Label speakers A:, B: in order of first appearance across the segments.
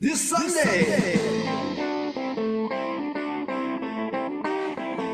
A: This Sunday.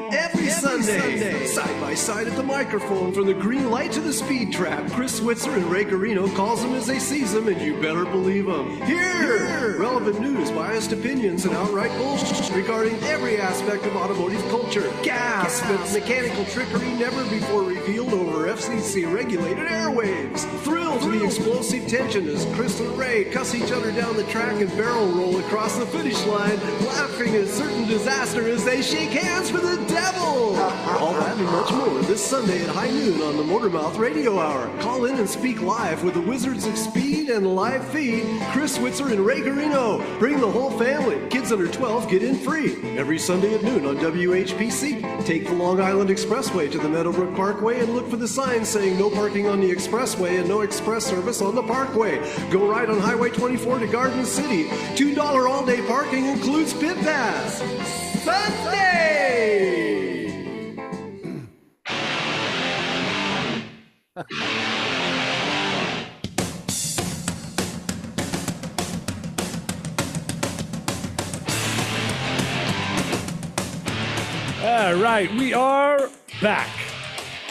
A: Every Sunday, side by side at the microphone, from the green light to the speed trap, Chris Switzer and Ray Carino calls them as they sees them, and you better believe them. Here, relevant news, biased opinions, and outright bullshit regarding every aspect of automotive culture. Gasp at mechanical trickery never before revealed over FCC-regulated airwaves. Thrill to the explosive tension as Chris and Ray cuss each other down the track and barrel roll across the finish line, laughing at certain disaster as they shake hands for the devil. All that and much more this Sunday at high noon on the Motormouth Radio Hour. Call in and speak live with the Wizards of Speed and live feed, Chris Switzer and Ray Garino. Bring the whole family. Kids under 12 get in free. Every Sunday at noon on WHPC. Take the Long Island Expressway to the Meadowbrook Parkway and look for the sign saying no parking on the expressway and no express service on the parkway. Go right on Highway 24 to Garden City. $2 all-day parking includes pit pass. Sunday!
B: All right, we are back.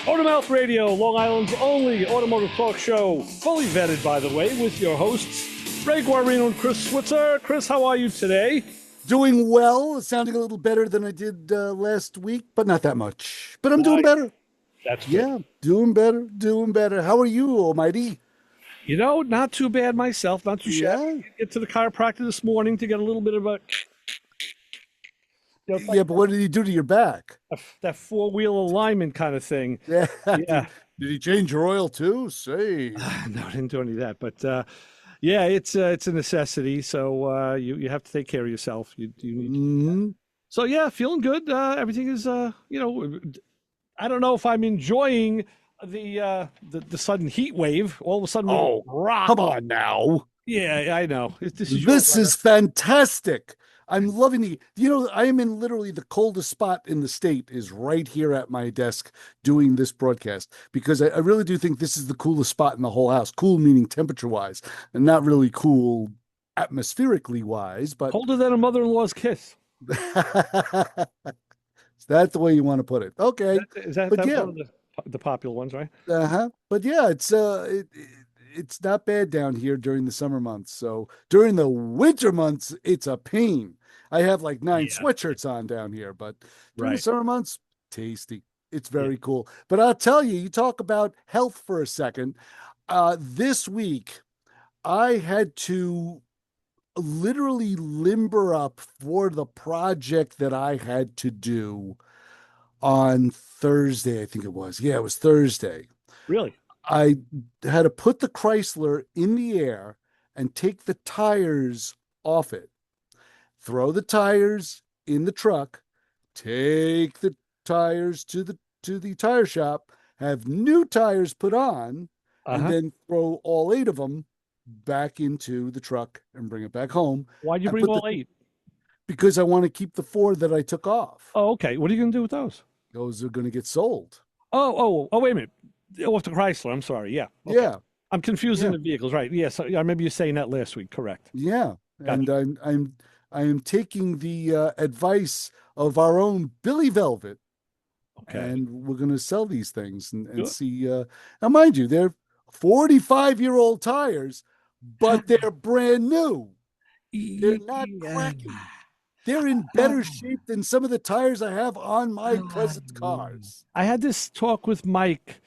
B: Motormouth Radio, Long Island's only automotive talk show, fully vetted, by the way, with your hosts, Ray Guarino and Chris Switzer. Chris, how are you today?
C: Doing well, sounding a little better than I did last week, but not that much. But I'm doing better.
B: That's good.
C: Yeah, doing better. How are you, Almighty?
B: You know, not too bad myself, not too shabby. Get to the chiropractor this morning to get a little bit of a...
C: Yeah, but what did he do to your back?
B: That four-wheel alignment kind of thing.
C: Yeah.
B: Yeah.
C: Did he change your oil too? Say.
B: No, I didn't do any of that. But yeah, it's a necessity. So you have to take care of yourself. You need to. So yeah, feeling good. Everything is I don't know if I'm enjoying the sudden heat wave. All of a sudden,
C: come on now.
B: Yeah, I know. This
C: is fantastic. I'm loving the, I am in literally the coldest spot in the state is right here at my desk doing this broadcast because I really do think this is the coolest spot in the whole house. Cool meaning temperature wise and not really cool atmospherically wise, but
B: colder than a mother-in-law's kiss.
C: Is that the way you want to put it? Okay.
B: Is that one of the popular ones, right?
C: But yeah, it's not bad down here during the summer months. So during the winter months, it's a pain. I have like 9 sweatshirts on down here, but during the summer months, tasty. It's very cool. But I'll tell you, you talk about health for a second. This week, I had to literally limber up for the project that I had to do on Thursday, I think it was. Yeah, it was Thursday.
B: Really?
C: I had to put the Chrysler in the air and take the tires off it. Throw the tires in the truck, take the tires to the tire shop, have new tires put on, and then throw all 8 of them back into the truck and bring it back home.
B: Why'd you bring all 8?
C: Because I want to keep the 4 that I took off.
B: Oh, okay. What are you going to do with those?
C: Those are going to get sold.
B: Oh, wait a minute. Off the Chrysler. I'm sorry. Yeah. Okay. Yeah. I'm confusing the vehicles. Right. Yes. I remember you saying that last week. Correct.
C: Yeah. Gotcha. And I am taking the advice of our own Billy Velvet. Okay. And we're going to sell these things and see. Now, mind you, they're 45-year-old tires, but they're brand new. They're not cracking. They're in better shape than some of the tires I have on my present cars.
B: I had this talk with Mike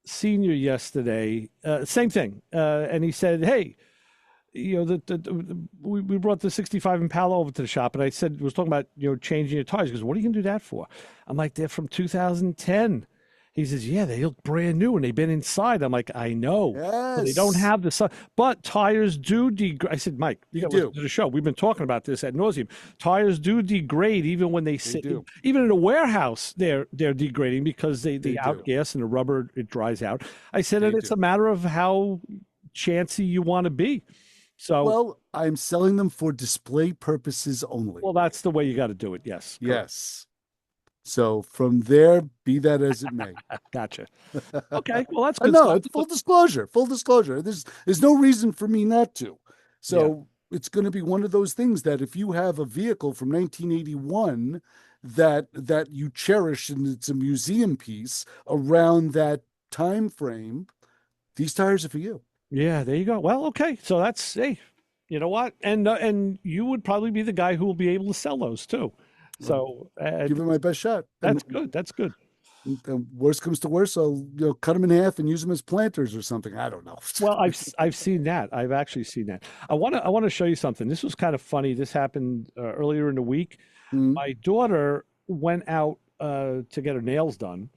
B: Senior yesterday, same thing, and he said, "Hey, we brought the '65 Impala over to the shop, and I was talking about changing your tires. He goes, what are you gonna do that for?" I'm like, "They're from 2010." He says, "Yeah, they look brand new and they've been inside." I'm like, "I know,
C: yes.
B: They don't have the sun, but tires do degrade." I said, "Mike, you listen to the show. We've been talking about this ad nauseum. Tires do degrade even when they sit. Even in a warehouse, they're degrading because they outgas and the rubber it dries out." I said, "And it's a matter of how chancy you want to be." So,
C: well, I'm selling them for display purposes only.
B: Well, that's the way you got to do it. Yes.
C: Yes. So from there, be that as it may.
B: Gotcha. Okay. Well, that's good.
C: No, it's full disclosure. There's no reason for me not to. So it's going to be one of those things that if you have a vehicle from 1981 that you cherish and it's a museum piece around that time frame, these tires are for you.
B: Yeah, there you go. Well, okay. So that's, hey, you know what? And you would probably be the guy who will be able to sell those too. So
C: give it my best shot.
B: That's good. That's good.
C: And worst comes to worst, I'll cut them in half and use them as planters or something. I don't know.
B: Well, I've seen that. I've actually seen that. I want to show you something. This was kind of funny. This happened earlier in the week. My daughter went out to get her nails done,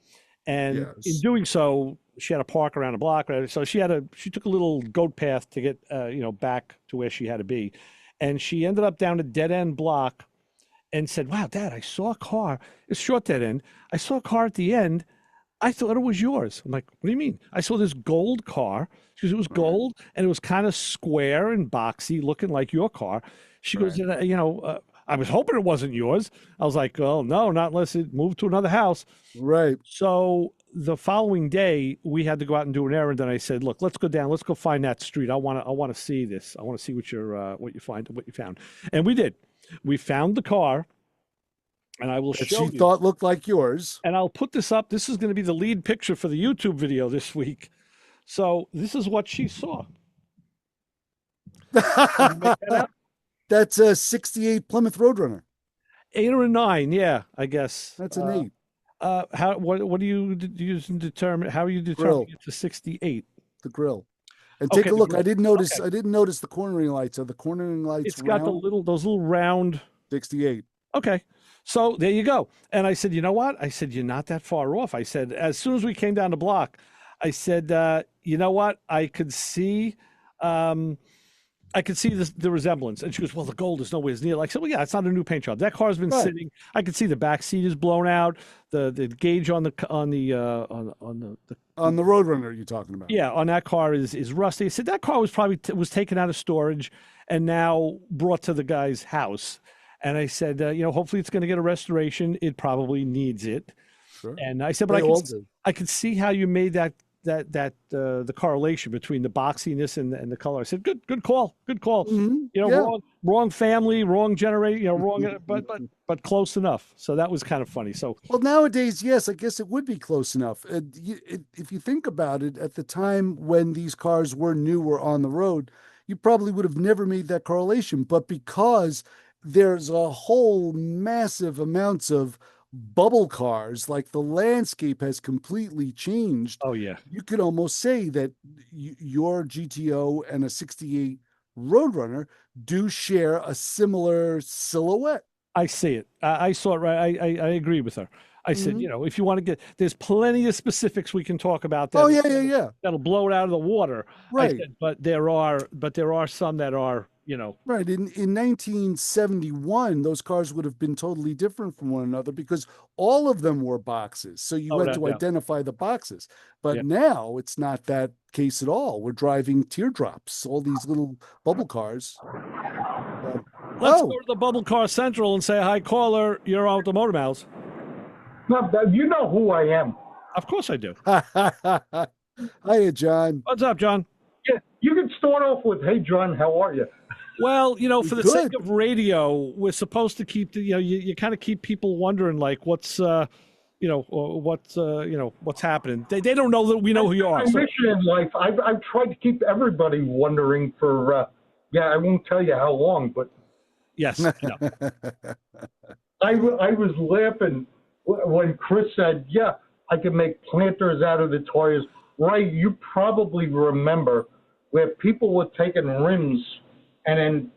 B: and in doing so, she had to park around a block. Right? So she took a little goat path to get back to where she had to be, and she ended up down a dead end block, and said, "Wow, Dad, I saw a car. It's short dead end. I saw a car at the end. I thought it was yours." I'm like, "What do you mean?" "I saw this gold car." Because it was gold and it was kind of square and boxy, looking like your car. She goes, "I was hoping it wasn't yours." I was like, "Well, no, not unless it moved to another house."
C: Right.
B: So the following day, we had to go out and do an errand, and I said, "Look, let's go down. Let's go find that street. I want to see this. I want to see what you found." And we did. We found the car, and I will show you.
C: She thought looked like yours.
B: And I'll put this up. This is going to be the lead picture for the YouTube video this week. So this is what she saw.
C: That's a 68 Plymouth Roadrunner.
B: 8 or a 9, yeah, I guess.
C: That's an 8.
B: What do you use to determine? How are you determining it's a 68?
C: The grill. And take a look. I didn't notice.
B: Okay.
C: I didn't notice the cornering lights. Are the cornering lights?
B: It's got those little round.
C: 68.
B: Okay, so there you go. And I said, you know what? I said, you're not that far off. I said, as soon as we came down the block, I said, you know what? I could see. I could see the resemblance. And she goes, "Well, the gold is nowhere near." Like, I said, "Well, yeah, it's not a new paint job. That car's been sitting. I could see the back seat is blown out. The gauge on the
C: Roadrunner you're talking about.
B: Yeah, on that car is rusty." I said, "That car was probably was taken out of storage and now brought to the guy's house." And I said, hopefully it's going to get a restoration. It probably needs it.
C: Sure.
B: And I said, but I could see how you made that the correlation between the boxiness and the color. I said, good call.
C: Mm-hmm.
B: Wrong family, wrong generation, wrong, but close enough. So that was kind of funny. So,
C: well, nowadays, yes, I guess it would be close enough. If you think about it, at the time when these cars were new or on the road, you probably would have never made that correlation. But because there's a whole massive amounts of bubble cars, like the landscape has completely changed.
B: Oh yeah,
C: you could almost say that your GTO and a 68 Roadrunner do share a similar silhouette.
B: I see it. I saw it right. I agree with her. I said, if you want to get, there's plenty of specifics we can talk about. That,
C: yeah.
B: That'll blow it out of the water.
C: Right.
B: Said, but there are some that are,
C: Right. In 1971, those cars would have been totally different from one another because all of them were boxes. So you had to identify the boxes. But now it's not that case at all. We're driving teardrops, all these little bubble cars.
B: Let's go to the Bubble Car Central and say, "Hi, caller, you're on with the Motor Mouths."
D: No, you know who I am.
B: Of course I do.
C: Hiya, John.
B: What's up, John?
D: Yeah, you can start off with, "Hey, John, how are you?"
B: Well, for the sake of radio, we're supposed to keep you kind of keep people wondering, like, what's what's happening. They don't know that we know who you are.
D: My mission in life, I've tried to keep everybody wondering for I won't tell you how long, but
B: yes,
D: I was laughing when Chris said, "Yeah, I can make planters out of the tires." Right, you probably remember where people were taking rims and then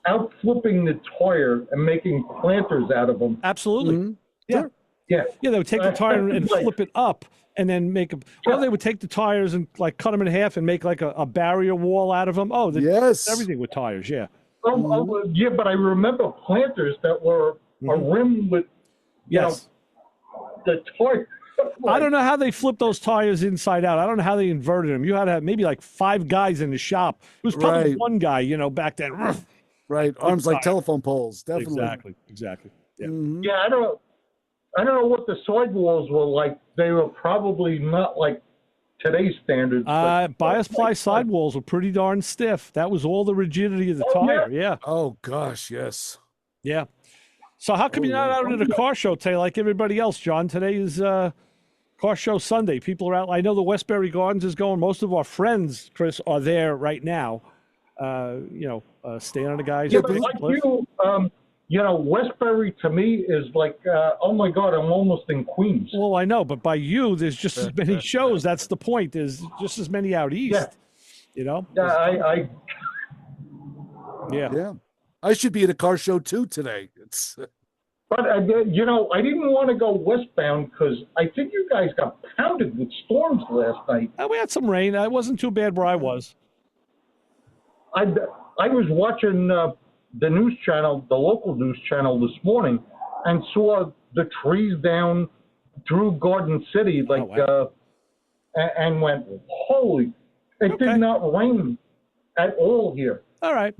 D: out flipping the tire and making planters out of them.
B: Absolutely.
C: Mm-hmm.
B: Yeah.
C: Sure.
D: Yeah.
B: Yeah, they would take the tire and flip it up and then make them. Or they would take the tires and like cut them in half and make like a barrier wall out of them. Oh,
C: yes.
B: Everything with tires, yeah.
D: Yeah, but I remember planters that were a rim with the tire.
B: I don't know how they flipped those tires inside out. I don't know how they inverted them. You had to have maybe like 5 guys in the shop. It was probably one guy, back then.
C: Right, arms like telephone poles. Definitely.
B: Exactly. Yeah.
C: Mm-hmm.
D: Yeah, I don't know what the sidewalls were like. They were probably not like today's standards.
B: Bias ply sidewalls were pretty darn stiff. That was all the rigidity of the tire. Yeah.
C: Oh gosh, yes.
B: Yeah. So how come you're not out at a car show today like everybody else, John? Today is Car Show Sunday. People are out. I know the Westbury Gardens is going. Most of our friends, Chris, are there right now. Staying on the guys.
D: Yeah, but like Westbury to me is like, oh my God, I'm almost in Queens.
B: Well, I know, but by you, there's just as many shows. That's the point. There's just as many out east. Yeah.
D: Yeah,
B: Yeah.
C: I should be at a car show too today. It's.
D: But I didn't want to go westbound because I think you guys got pounded with storms last night.
B: We had some rain. It wasn't too bad where I was.
D: I was watching the news channel, the local news channel this morning, and saw the trees down through Garden City, and went, holy! It did not rain at all here.
B: All right.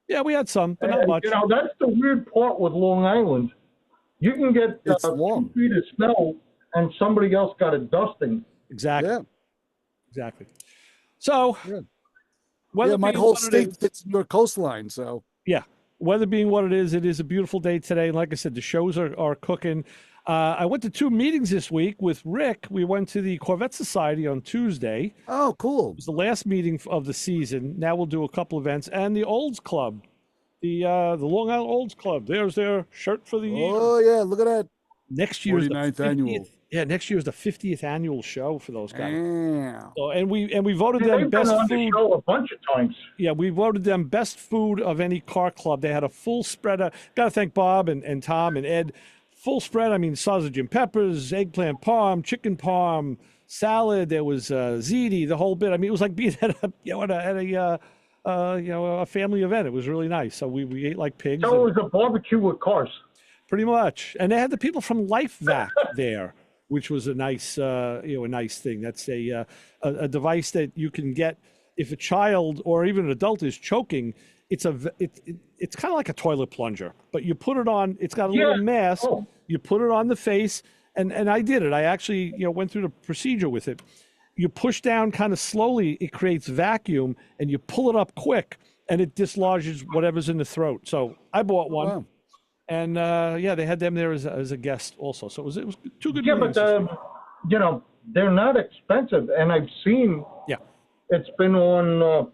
B: Yeah, we had some, but not much.
D: That's the weird part with Long Island. You can get 2 feet of snow, and somebody else got a dusting.
B: Exactly. Yeah. Exactly. So,
C: my whole state fits your coastline. So,
B: yeah, weather being what it is a beautiful day today. Like I said, the shows are cooking. I went to 2 meetings this week with Rick. We went to the Corvette Society on Tuesday.
C: Oh, cool.
B: It was the last meeting of the season. Now we'll do a couple events. And the Olds Club, the Long Island Olds Club. There's their shirt for the year.
C: Oh, yeah, look at that.
B: Next year's
C: 49th annual.
B: Yeah, next year's the 50th annual show for those guys.
C: Damn.
B: So, and we voted them best
D: food.
B: The
D: show a bunch of times.
B: Yeah, we voted them best food of any car club. They had a full spread. Got to thank Bob and Tom and Ed. Full spread. I mean, sausage and peppers, eggplant parm, chicken parm, salad. There was ziti, the whole bit. I mean, it was like being at a family event. It was really nice. So we ate like pigs.
D: So it was a barbecue with cars.
B: Pretty much, and they had the people from LifeVac there, which was a nice, a nice thing. That's a device that you can get if a child or even an adult is choking. It's kind of like a toilet plunger, but you put it on. It's got a little mask. Oh. You put it on the face, and I did it. I actually went through the procedure with it. You push down kind of slowly. It creates vacuum, and you pull it up quick, and it dislodges whatever's in the throat. So I bought one. Wow. And they had them there as a guest also. So it was 2 good.
D: Yeah, but they're not expensive, and I've seen. Yeah, it's been on.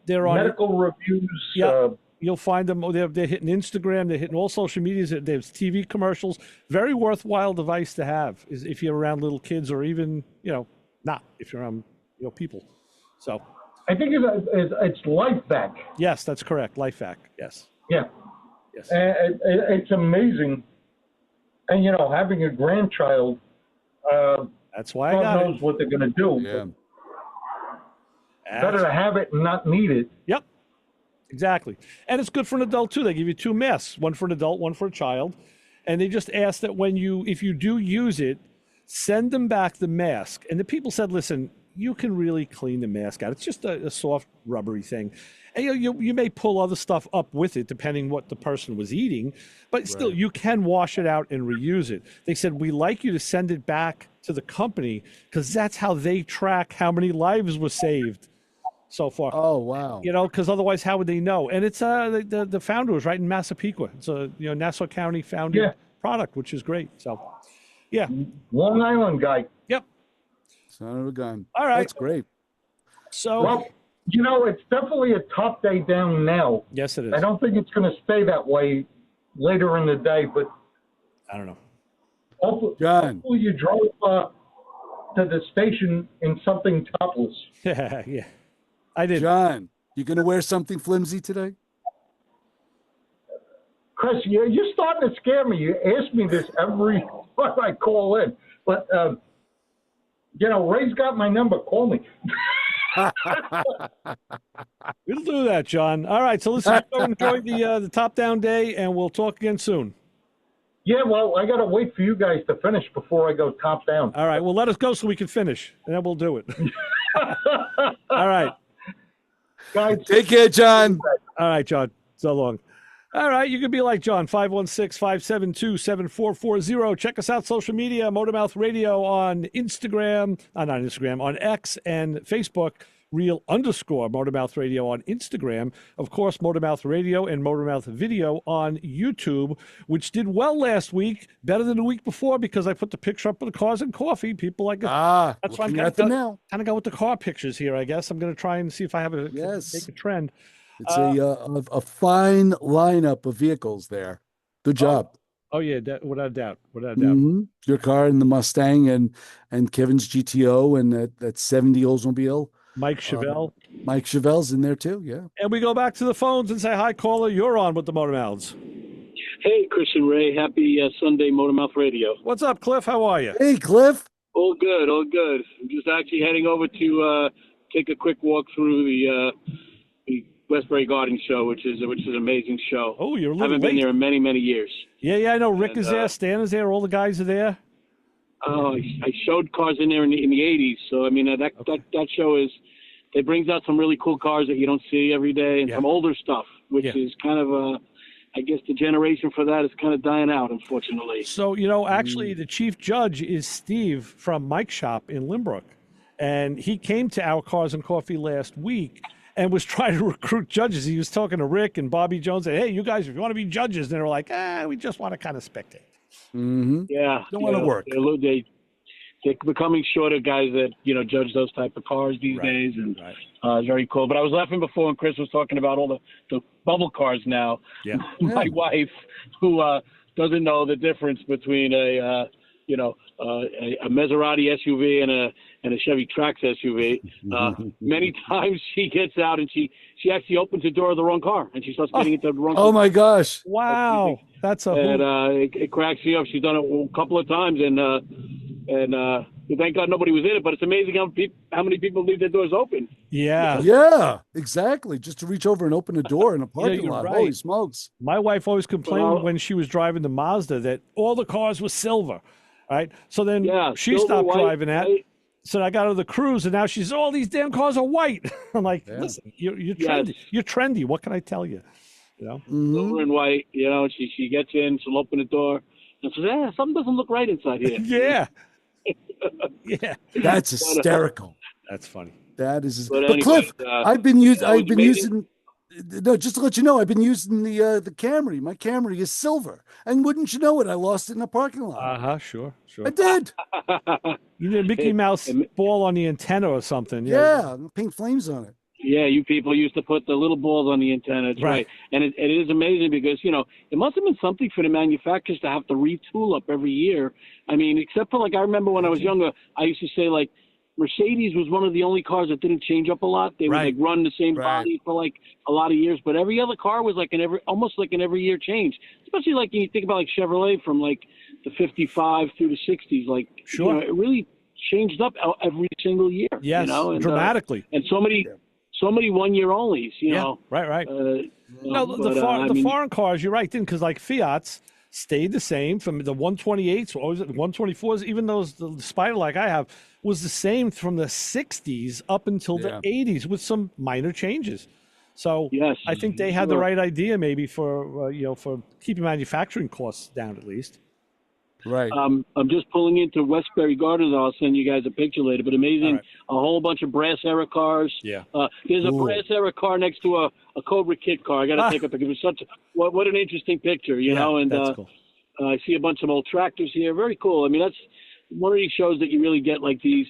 B: They're on
D: medical reviews.
B: Yeah, you'll find them. They're hitting Instagram. They're hitting all social medias. There's TV commercials. Very worthwhile device to have is if you're around little kids or even not if you're around people. So
D: I think it's LifeVac.
B: Yes, that's correct. LifeVac. Yes.
D: Yeah. Yes. And it's amazing. And, having a grandchild,
B: that's why
D: God
B: I got
D: knows what they're going to do.
C: Yeah.
D: Better to have it and not need it.
B: Yep. Exactly. And it's good for an adult, too. They give you 2 masks, one for an adult, one for a child. And they just ask that if you do use it, send them back the mask. And the people said, listen, you can really clean the mask out. It's just a soft, rubbery thing. And you may pull other stuff up with it, depending what the person was eating, but still, you can wash it out and reuse it. They said, we like you to send it back to the company because that's how they track how many lives were saved so far.
C: Oh, wow.
B: Because otherwise, how would they know? And it's the founder was right in Massapequa. It's a Nassau County founded product, which is great. So, yeah.
D: Long Island guy.
B: Yep.
C: Son of a gun.
B: All right.
C: That's great.
B: So.
D: Well, it's definitely a top day down now.
B: Yes, it is.
D: I don't think it's going to stay that way later in the day, but
B: I don't know.
D: Hopefully you drove to the station in something topless.
B: Yeah, I did.
C: John, you going to wear something flimsy today?
D: Chris, you're starting to scare me. You ask me this every time I call in, but Ray's got my number. Call me.
B: We'll do that, John. All right, so listen, enjoy the top down day, and we'll talk again soon.
D: Yeah, well, I got to wait for you guys to finish before I go top down.
B: All right, well, let us go so we can finish, and then we'll do it. All right.
D: Guys,
C: take care, John.
B: All right, John. So long. All right, you can be like John, 516-572-7440. Check us out, social media, Motormouth Radio on Instagram, not on Instagram, on X and Facebook, _Motormouth Radio on Instagram. Of course, Motormouth Radio and Motormouth Video on YouTube, which did well last week, better than the week before because I put the picture up of the cars and coffee. People like it.
C: That's why I'm kind
B: of go with the car pictures here, I guess. I'm going to try and see if I have make a trend.
C: It's a fine lineup of vehicles there. Good job.
B: Oh yeah, without a doubt.
C: Mm-hmm. Your car and the Mustang and Kevin's GTO and that 70 Oldsmobile.
B: Mike Chevelle.
C: Mike Chevelle's in there too, yeah.
B: And we go back to the phones and say, hi, caller, you're on with the Motor Mouths.
E: Hey, Chris and Ray. Happy Sunday, Motormouth Radio.
B: What's up, Cliff? How are you?
C: Hey, Cliff.
E: All good, all good. I'm just actually heading over to take a quick walk through the Westbury Garden Show, which is an amazing show.
B: Oh, you're a little
E: haven't been there in many, many years.
B: Yeah, I know. Rick is there, Stan is there, all the guys are there.
E: Oh, I showed cars in there in the 80s. So I mean that show it brings out some really cool cars that you don't see every day, and some older stuff, which is kind of I guess the generation for that is kind of dying out, unfortunately.
B: So actually, the chief judge is Steve from Mike's Shop in Limbrook, and he came to our Cars and Coffee last week and was trying to recruit judges. He was talking to Rick and Bobby Jones, and hey, you guys, if you want to be judges, and they were like, we just want to kind of spectate.
C: Mm-hmm.
E: Yeah,
C: don't want to work.
E: They're becoming shorter guys that judge those type of cars these days, and very cool. But I was laughing before when Chris was talking about all the bubble cars now.
B: Yeah,
E: my wife, who doesn't know the difference between a Maserati SUV and a Chevy Trax SUV. Many times she gets out and she actually opens the door of the wrong car and she starts getting into the wrong car.
C: Oh my gosh!
B: Wow, that's
E: it cracks me up. She's done it a couple of times and thank God nobody was in it. But it's amazing how many people leave their doors open.
C: Yeah, exactly. Just to reach over and open a door in a parking lot.
B: Right.
C: Holy smokes!
B: My wife always complained when she was driving the Mazda that all the cars were silver. Right. So then she stopped driving that. So I got her the Cruise, and now she's all these damn cars are white. I'm like, listen, you're trendy. Yes. You're trendy. What can I tell you?
E: Silver and white. She gets in, she'll open the door, and says, something doesn't look right inside here.
B: Yeah. Yeah.
C: That's hysterical.
B: That's funny.
C: That is.
E: But anyway,
C: Cliff, I've been using. No, just to let you know, I've been using the Camry. My Camry is silver, and wouldn't you know it, I lost it in a parking lot.
B: Sure.
C: I did.
B: You need a Mickey Mouse ball on the antenna or something.
C: Yeah, pink flames on it.
E: Yeah, you people used to put the little balls on the antenna. That's right. And it is amazing because, it must have been something for the manufacturers to have to retool up every year. I mean, except for I remember when I was younger, I used to say Mercedes was one of the only cars that didn't change up a lot. They would run the same body for a lot of years, but every other car was almost like an every year change. Especially when you think about Chevrolet from the 55 through the 60s. It really changed up every single year.
B: Yes, dramatically.
E: And so many 1 year onlys.
B: Right. The foreign cars, you're right, didn't, because Fiat's stayed the same from the 128s, or was it 124s? Even those the Spider like I have was the same from the 60s up until the 80s with some minor changes. So I think they had the right idea maybe for for keeping manufacturing costs down at least.
C: Right.
E: I'm just pulling into Westbury Gardens. I'll send you guys a picture later. But amazing, a whole bunch of brass era cars.
B: Yeah.
E: There's a brass era car next to a Cobra Kid car. I got to take a picture. It was what an interesting picture, know. And
B: that's cool.
E: I see a bunch of old tractors here. Very cool. I mean, that's one of these shows that you really get these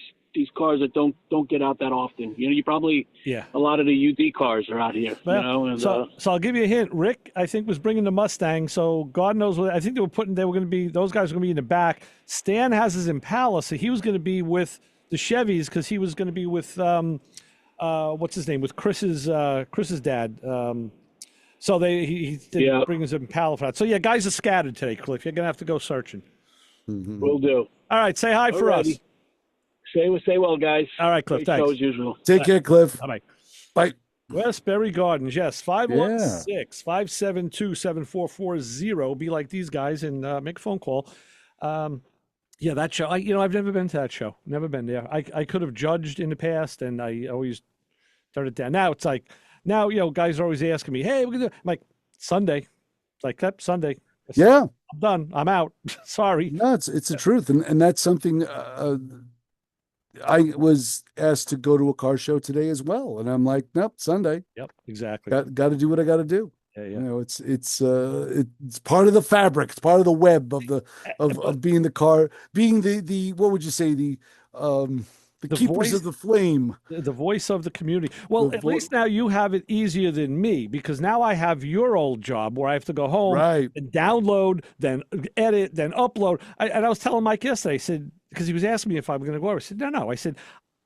E: cars that don't get out that often. You probably a lot of the UD cars are out here.
B: Well, and, so I'll give you a hint. Rick, I think, was bringing the Mustang. So God knows what I think those guys were going to be in the back. Stan has his Impala, so he was going to be with the Chevys because he was going to be with what's his name, with Chris's dad. So he didn't bring his Impala for that. So guys are scattered today, Cliff. You're going to have to go searching.
C: Mm-hmm.
E: Will do.
B: All right, say hi for us.
E: Say well, guys.
B: All right, Cliff. Thanks.
E: As usual.
C: Take care, Cliff.
B: Bye.
C: Bye.
B: Westbury Gardens, yes. 516-572-7440. Be like these guys and make a phone call. That show. I've never been to that show. Never been there. I could have judged in the past, and I always turned it down. Now it's guys are always asking me, "Hey, we're gonna." I'm like, Sunday. Like that Sunday.
C: Yeah.
B: I'm done. I'm out. Sorry.
C: No, it's the truth. And that's something I was asked to go to a car show today as well. And I'm like, nope, Sunday.
B: Yep, exactly.
C: Got to do what I got to do.
B: Yeah.
C: You know, it's part of the fabric. It's part of the web of being the car, being the what would you say, the keepers of the flame,
B: the voice of the community. Well, at least now you have it easier than me, because now I have your old job where I have to go home and download, then edit, then upload. And I was telling Mike yesterday, I said, because he was asking me if I'm going to go over. I said, no. I said,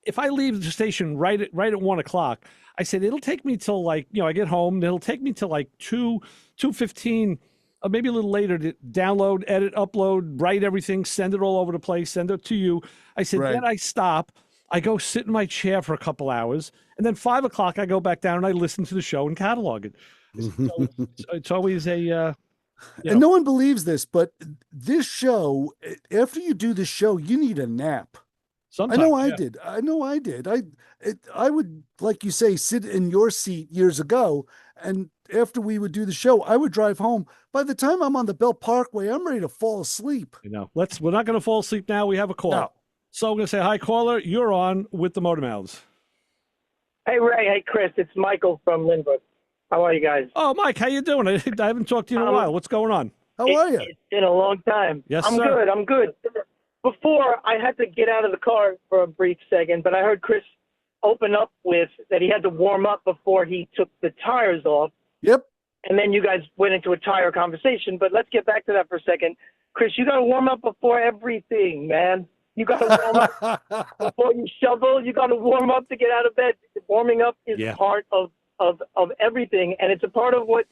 B: if I leave the station right at 1:00, I said, it'll take me till like, I get home. It'll take me till like 2:15, or maybe a little later, to download, edit, upload, write everything, send it all over the place, send it to you. I said, then I stop. I go sit in my chair for a couple hours, and then 5:00 I go back down and I listen to the show and catalog it. It's always a.
C: And no one believes this, but this show, after you do the show, you need a nap.
B: Sometimes,
C: I know I did. I would, like you say, sit in your seat years ago, and after we would do the show, I would drive home. By the time I'm on the Belt Parkway, I'm ready to fall asleep.
B: We're not going to fall asleep now. We have a call.
C: No.
B: So I'm going to say, hi, caller. You're on with the Motor Mouths.
F: Hey, Ray. Hey, Chris. It's Michael from Lynbrook. How are you guys?
B: Oh, Mike, how you doing? I haven't talked to you in a while. What's going on?
C: How are you?
F: It's been a long time.
B: Yes,
F: sir. I'm good. Before, I had to get out of the car for a brief second, but I heard Chris open up with that he had to warm up before he took the tires off.
C: Yep.
F: And then you guys went into a tire conversation, but let's get back to that for a second. Chris, you got to warm up before everything, man. You got to warm up before you shovel. You got to warm up to get out of bed. Warming up is part of everything, and it's a part of what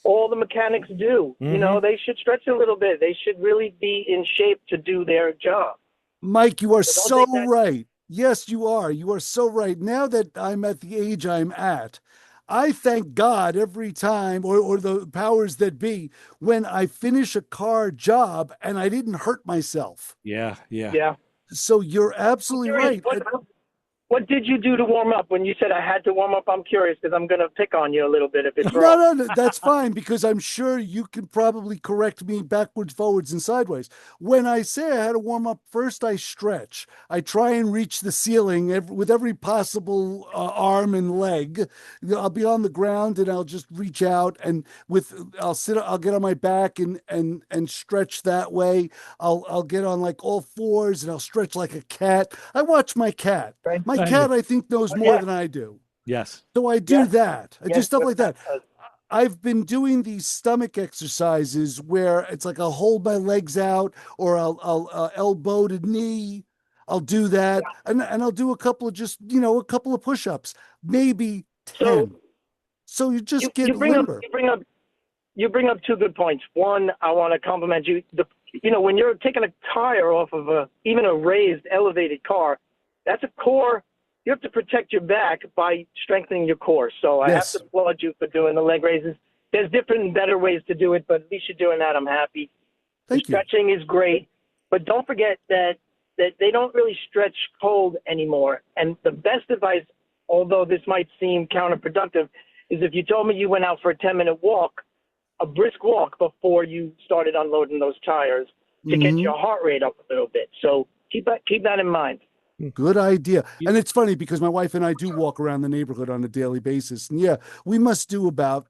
F: all the mechanics do.
B: Mm-hmm.
F: They should stretch a little bit. They should really be in shape to do their job.
C: Mike, you are so right. Yes, you are. You are so right. Now that I'm at the age I'm at, I thank God every time, or the powers that be, when I finish a car job and I didn't hurt myself.
B: Yeah.
C: So you're absolutely right.
F: What did you do to warm up when you said I had to warm up? I'm curious because I'm going to pick on you a little bit if it's wrong.
C: No, that's fine, because I'm sure you can probably correct me backwards, forwards, and sideways. When I say I had to warm up, first I stretch. I try and reach the ceiling with every possible arm and leg. I'll be on the ground and I'll just reach out, and I'll get on my back and stretch that way. I'll get on like all fours and I'll stretch like a cat. I watch my cat.
F: Right.
C: My cat, I think, knows more than I do.
B: Yes.
C: So I do that. I do stuff like that. I've been doing these stomach exercises where it's like I'll hold my legs out, or I'll elbow to knee. I'll do that, and I'll do a couple of push-ups, maybe 10. So you just get limber.
F: You bring up two good points. One, I want to compliment you. When you're taking a tire off of even a raised, elevated car, that's a core. You have to protect your back by strengthening your core. So I have to applaud you for doing the leg raises. There's different and better ways to do it, but at least you're doing that. I'm happy.
C: Thank you.
F: Stretching is great, but don't forget that they don't really stretch cold anymore. And the best advice, although this might seem counterproductive, is if you told me you went out for a 10-minute walk, a brisk walk before you started unloading those tires to get your heart rate up a little bit. So keep that in mind.
C: Good idea. And it's funny because my wife and I do walk around the neighborhood on a daily basis. And we must do about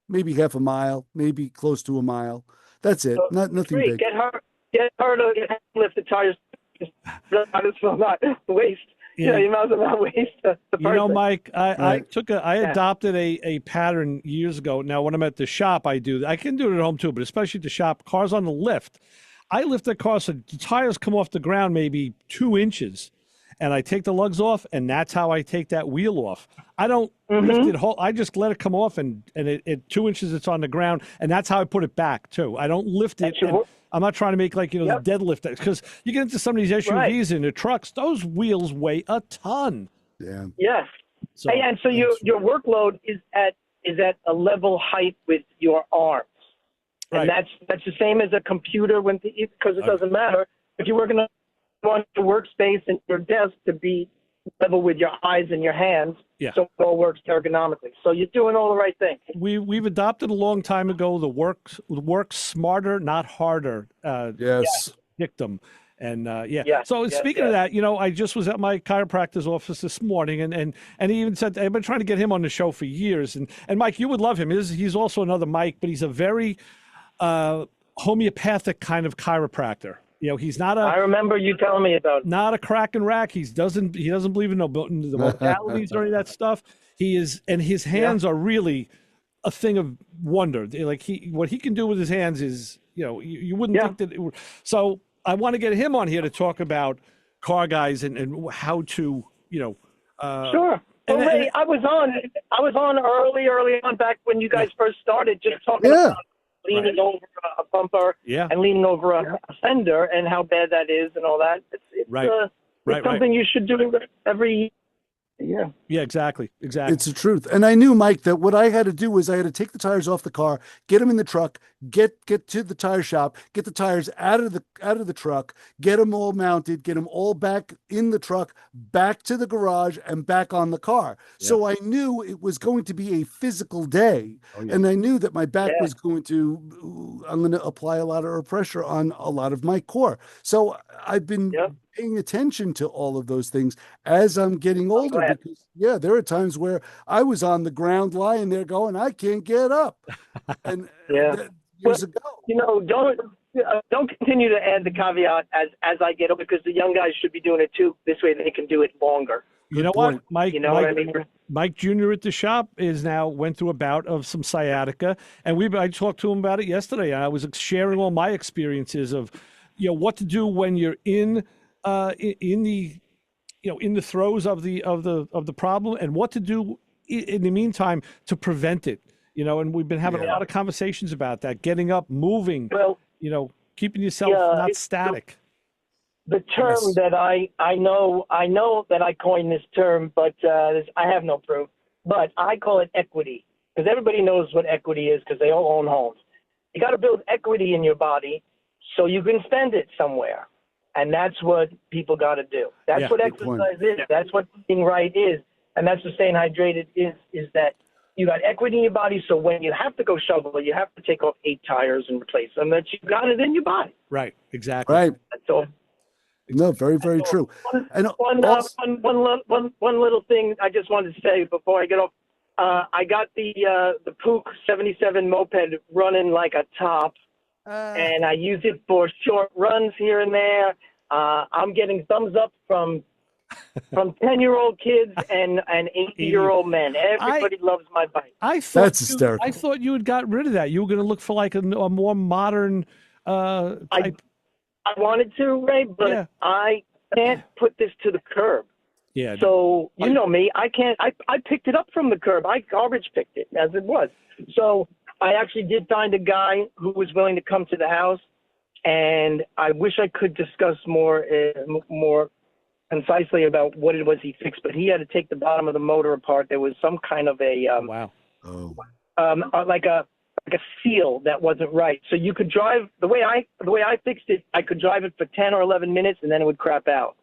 C: maybe half a mile, maybe close to a mile. That's it. Nothing big.
F: Get her to lift the tires. Might as well not waste.
B: Yeah.
F: You might as well not waste the person.
B: Mike, I adopted a pattern years ago. Now, when I'm at the shop, I can do it at home too, but especially at the shop, cars on the lift. I lift the car so the tires come off the ground maybe 2 inches, and I take the lugs off, and that's how I take that wheel off. I don't lift it whole. I just let it come off, and it 2 inches it's on the ground, and that's how I put it back too. I don't lift it. I'm not trying to make the deadlift, because you get into some of these SUVs and the trucks, those wheels weigh a ton.
C: Yeah.
F: Yes. So your workload is at a level height with your arms. And that's the same as a computer because it doesn't matter if you're working on your workspace and your desk to be level with your eyes and your hands, so it all works ergonomically. So you're doing all the right things.
B: We've adopted a long time ago the work smarter, not harder. Dictum. And so speaking of that, I just was at my chiropractor's office this morning, and he even said I've been trying to get him on the show for years. And Mike, you would love him. He's also another Mike, but he's a very homeopathic kind of chiropractor. He's not a.
F: I remember you telling me about.
B: Not a crack and rack. He doesn't believe in the modalities or any of that stuff. He is, and his hands are really a thing of wonder. Like what he can do with his hands is, you wouldn't think that. So I want to get him on here to talk about car guys and how to,
F: Sure. Well, Ray, I was on early on back when you guys first started, just talking about leaning over a bumper and leaning over a fender and how bad that is and all that. It's something you should do every year.
B: Yeah, exactly.
C: It's the truth. And I knew, Mike, that what I had to do was I had to take the tires off the car, get them in the truck, get to the tire shop, get the tires out of the truck, get them all mounted, get them all back in the truck, back to the garage and back on the car. Yeah. So I knew it was going to be a physical day. And I knew that my back was I'm going to apply a lot of pressure on a lot of my core. So I've been paying attention to all of those things as I'm getting older, because there are times where I was on the ground lying there going, I can't get up. And years ago,
F: don't continue to add the caveat as I get up, because the young guys should be doing it too. This way they can do it longer.
B: You know what, Mike?
F: What I mean?
B: Mike Jr. at the shop went through a bout of some sciatica, and I talked to him about it yesterday. I was sharing all my experiences of, what to do when you're in the throes of the problem, and what to do in the meantime to prevent it. And we've been having a lot of conversations about that, getting up, moving, keeping yourself not static.
F: The term that I know that I coined this term, but I have no proof, but I call it equity, because everybody knows what equity is because they all own homes. You got to build equity in your body so you can spend it somewhere. And that's what people got to do. That's what exercise is. That's what being right is. And that's what staying hydrated is that you got equity in your body. So when you have to go shovel, you have to take off 8 tires and replace them, that you got it in your body.
B: Right. Exactly.
C: Right.
F: That's all.
C: No, very, very true.
F: One little thing I just wanted to say before I get off. I got the Pook 77 moped running like a top. And I use it for short runs here and there. I'm getting thumbs up from 10-year-old kids and 80-year-old men. Everybody loves my bike.
C: That's hysterical.
B: I thought you had got rid of that. You were going to look for like a more modern type.
F: I wanted to, Ray, but I can't put this to the curb.
B: Yeah.
F: So you know me. I can't. I picked it up from the curb. I garbage picked it as it was. So I actually did find a guy who was willing to come to the house, and I wish I could discuss more concisely about what it was he fixed. But he had to take the bottom of the motor apart. There was some kind of a like a seal that wasn't right. So you could drive the way I fixed it. I could drive it for 10 or 11 minutes, and then it would crap out.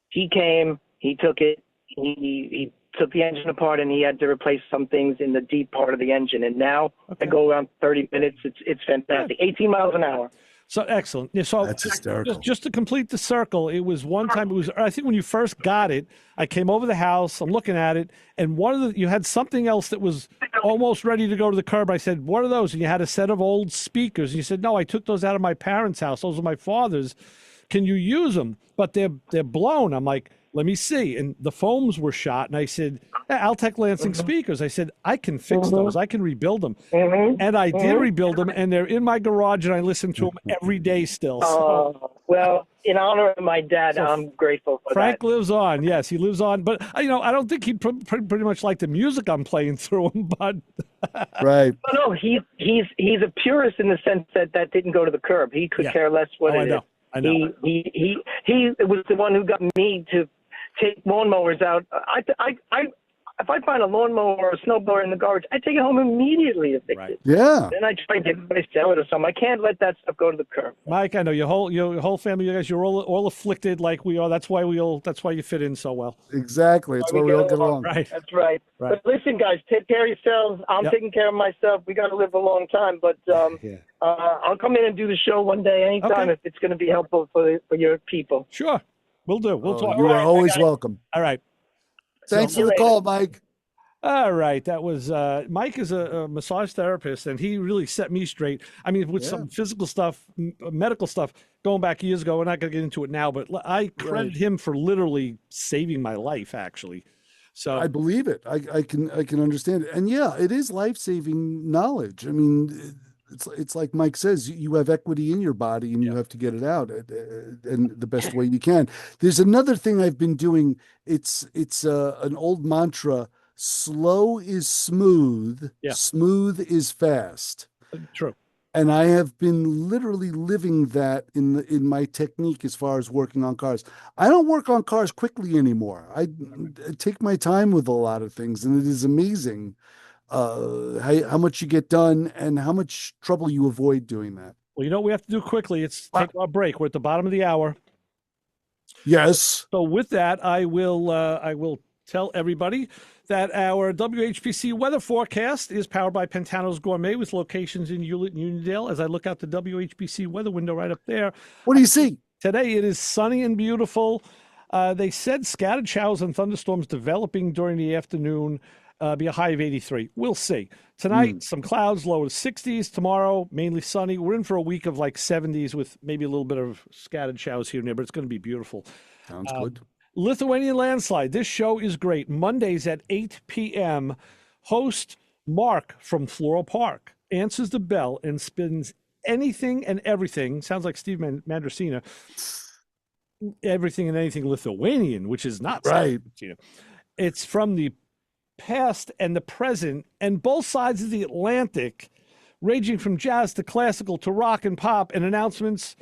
F: He came. He took it. He took the engine apart, and he had to replace some things in the deep part of the engine. And now I go around 30 minutes. It's fantastic. 18 miles an hour.
B: So excellent. Yeah, so
C: that's hysterical.
B: Just to complete the circle, it was one time. It was, I think, when you first got it. I came over the house. I'm looking at it, and you had something else that was almost ready to go to the curb. I said, "What are those?" And you had a set of old speakers. And you said, "No, I took those out of my parents' house. Those are my father's. Can you use them? But they're blown." I'm like, "Let me see." And the foams were shot. And I said, Altec Lansing speakers. I said, "I can fix those. I can rebuild them." And I did rebuild them, and they're in my garage, and I listen to them every day still. So.
F: Well, in honor of my dad, I'm grateful for
B: Frank
F: that.
B: lives on. Yes, he lives on. But, I don't think he'd pretty much like the music I'm playing through him. But
C: right.
F: No, he's a purist in the sense that didn't go to the curb. He could care less what it is.
B: I know.
F: He was the one who got me to take lawnmowers out. if I find a lawnmower or a snowblower in the garbage, I take it home immediately to fix it.
C: Yeah.
F: Then I try and get somebody to sell it or something. I can't let that stuff go to the curb.
B: Mike, I know your whole family, you guys, you're all afflicted like we are. That's why you fit in so well.
C: Exactly. That's why we all get along.
B: Right.
F: That's right. But listen, guys, take care of yourselves. I'm taking care of myself. We got to live a long time, but I'll come in and do the show one day, anytime, if it's going to be helpful for your people.
B: Sure. We'll do. We'll talk.
C: You are always welcome.
B: All right.
C: Thanks for the call, Mike.
B: All right. That was Mike is a massage therapist, and he really set me straight. I mean, with some physical stuff, medical stuff, going back years ago. We're not going to get into it now, but I credit him for literally saving my life, actually. So
C: I believe it. I can understand it. And yeah, it is life-saving knowledge. I mean, it's like Mike says, you have equity in your body and you have to get it out and the best way you can. There's another thing I've been doing. It's an old mantra: slow is smooth, smooth is fast.
B: True.
C: And I have been literally living that in my technique as far as working on cars. I don't work on cars quickly anymore. I take my time with a lot of things, and it is amazing how much you get done and how much trouble you avoid doing that.
B: Well, you know what we have to do quickly? It's take our break. We're at the bottom of the hour.
C: Yes.
B: So with that, I will tell everybody that our WHPC weather forecast is powered by Pantano's Gourmet with locations in Hewlett and Uniondale. As I look out the WHPC weather window right up there.
C: What do you see?
B: Today it is sunny and beautiful. They said scattered showers and thunderstorms developing during the afternoon. Be a high of 83. We'll see. Tonight, some clouds, low to 60s. Tomorrow, mainly sunny. We're in for a week of like 70s with maybe a little bit of scattered showers here and there, but it's going to be beautiful.
C: Sounds good.
B: Lithuanian landslide. This show is great. Mondays at 8 p.m. Host Mark from Floral Park answers the bell and spins anything and everything. Sounds like Steve Mandracina. Everything and anything Lithuanian, which is not
C: right.
B: It's from the past and the present and both sides of the Atlantic, ranging from jazz to classical to rock and pop, and announcements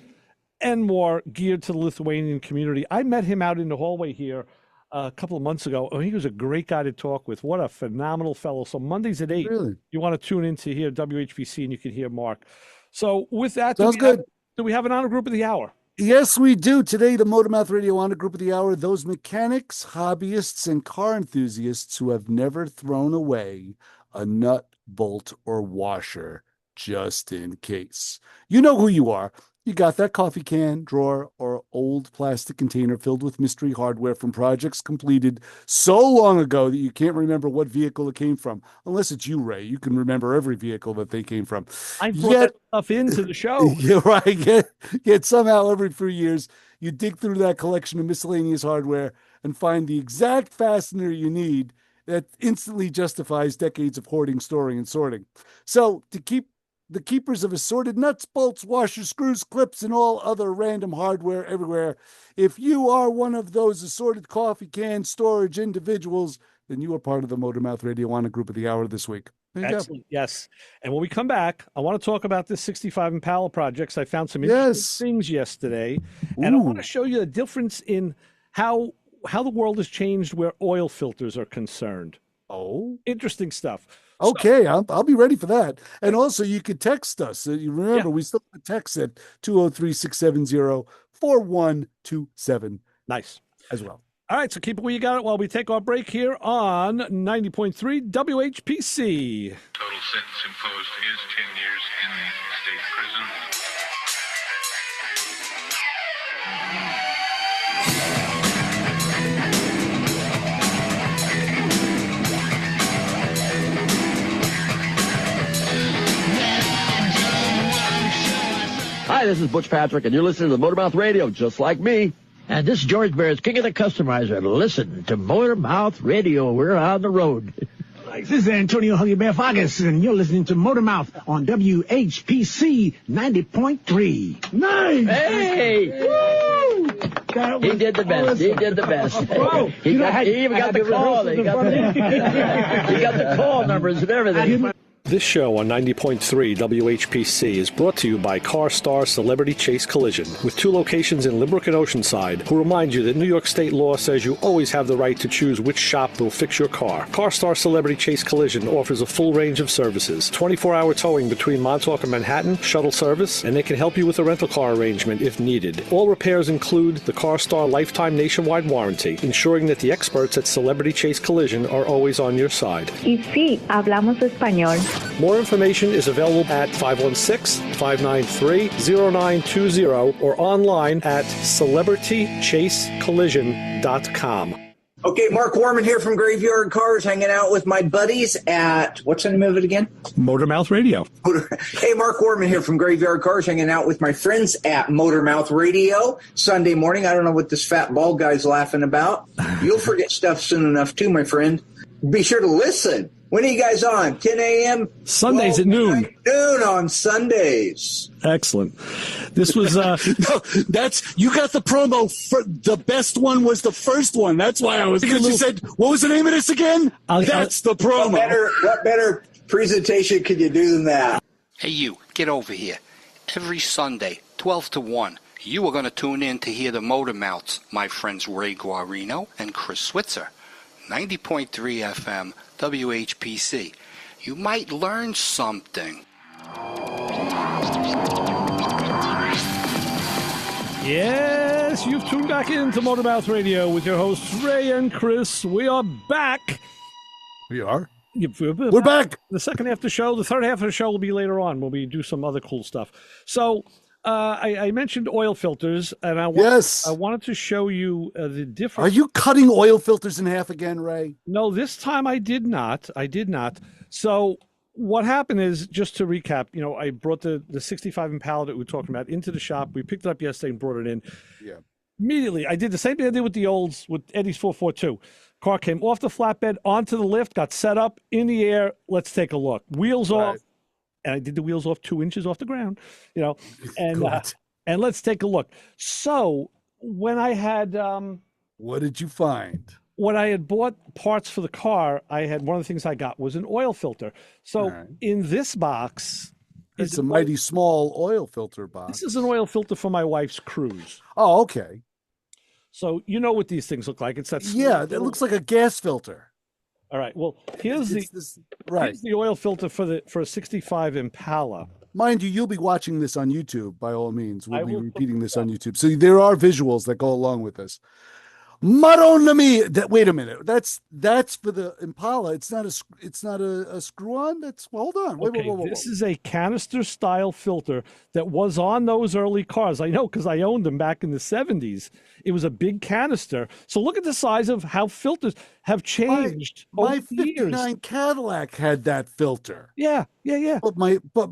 B: and more geared to the Lithuanian community. I met him out in the hallway here a couple of months ago. Oh, he was a great guy to talk with. What a phenomenal fellow. So Mondays at 8, you want to tune in to hear WHPC and you can hear Mark. So with that,
C: sounds good.
B: Do we have an honor group of the hour?
C: Yes, we do. Today, the Motormouth Radio Honor Group of the Hour, those mechanics, hobbyists, and car enthusiasts who have never thrown away a nut, bolt, or washer just in case. You know who you are. You got that coffee can, drawer, or old plastic container filled with mystery hardware from projects completed so long ago that you can't remember what vehicle it came from. Unless it's you, Ray. You can remember every vehicle that they came from.
B: I brought that stuff into the show.
C: You're right. Yet somehow every few years, you dig through that collection of miscellaneous hardware and find the exact fastener you need that instantly justifies decades of hoarding, storing, and sorting. So to keep the keepers of assorted nuts, bolts, washers, screws, clips, and all other random hardware everywhere. If you are one of those assorted coffee can storage individuals, then you are part of the Motormouth Radio Honor Group of the Hour this week.
B: Excellent. Yes. And when we come back, I want to talk about this 65 Impala projects. I found some interesting things yesterday. And I want to show you the difference in how the world has changed where oil filters are concerned.
C: Oh.
B: Interesting stuff.
C: Okay, I'll be ready for that. And also, you could text us. You remember, we still have text at 203-670-4127.
B: Nice.
C: As well.
B: All right, so keep it where you got it while we take our break here on 90.3 WHPC.
G: Total sentence imposed is 10 years in the state prison.
H: Hi, this is Butch Patrick, and you're listening to Motormouth Radio, just like me.
I: And this is George Bears, king of the customizer. Listen to Motormouth Radio. We're on the road.
J: This is Antonio Huggy Bear Fargas, and you're listening to Motormouth on WHPC 90.3. Nice!
H: Hey! Woo! He did the best. He did the best. He even got the call. He got the call numbers and everything.
B: This show on 90.3 WHPC is brought to you by CarStar Celebrity Chase Collision, with 2 locations in Limerick and Oceanside, who remind you that New York state law says you always have the right to choose which shop will fix your car. CarStar Celebrity Chase Collision offers a full range of services, 24-hour towing between Montauk and Manhattan, shuttle service, and they can help you with a rental car arrangement if needed. All repairs include the CarStar Lifetime Nationwide Warranty, ensuring that the experts at Celebrity Chase Collision are always on your side.
K: Y sí, hablamos español.
B: More information is available at 516-593-0920 or online at celebritychasecollision.com.
L: Okay, Mark Warman here from Graveyard Cars, hanging out with my buddies at, what's the name of it again?
B: Motormouth Radio.
L: Hey, Mark Warman here from Graveyard Cars, hanging out with my friends at Motormouth Radio. Sunday morning, I don't know what this fat bald guy's laughing about. You'll forget stuff soon enough too, my friend. Be sure to listen. When are you guys on? 10 a.m.?
B: Sundays at noon.
L: Noon on Sundays.
B: Excellent. This was
C: no, you got the promo for the best one was the first one. That's why I was because you said what was the name of this again? That's the promo.
L: What better presentation could you do than that?
M: Hey you, get over here. Every Sunday, 12 to 1, you are going to tune in to hear the Motor Mouths, my friends Ray Guarino and Chris Switzer. 90.3 FM, WHPC. You might learn something.
B: Yes, you've tuned back into Motormouth Radio with your hosts Ray and Chris. We are back.
C: We are?
B: We're back. The second half of the show, the third half of the show will be later on when we do some other cool stuff. So I mentioned oil filters, and I wanted to show you the difference.
C: Are you cutting oil filters in half again, Ray?
B: No, this time I did not. So what happened is, just to recap, I brought the 65 Impala that we were talking about into the shop. We picked it up yesterday and brought it in.
C: Yeah.
B: Immediately, I did the same thing I did with the olds, with Eddie's 442. Car came off the flatbed, onto the lift, got set up, in the air. Let's take a look. Wheels off. And I did the wheels off 2 inches off the ground, and let's take a look. So when I had,
C: what did you find?
B: When I had bought parts for the car, one of the things I got was an oil filter. So in this box,
C: it's a mighty small oil filter box.
B: This is an oil filter for my wife's Cruise.
C: Oh, okay.
B: So you know what these things look like. It's that.
C: Yeah, it looks like a gas filter.
B: All right. Well, here's the oil filter for a 65 Impala.
C: Mind you, you'll be watching this on YouTube by all means. We'll be repeating this on YouTube. So there are visuals that go along with this. Madonna mia! Wait a minute. That's for the Impala. It's not a screw-on. Hold on. Wait.
B: This is a canister style filter that was on those early cars. I know because I owned them back in the 70s. It was a big canister. So look at the size of how filters have changed.
C: My 59 Cadillac had that filter.
B: Yeah.
C: But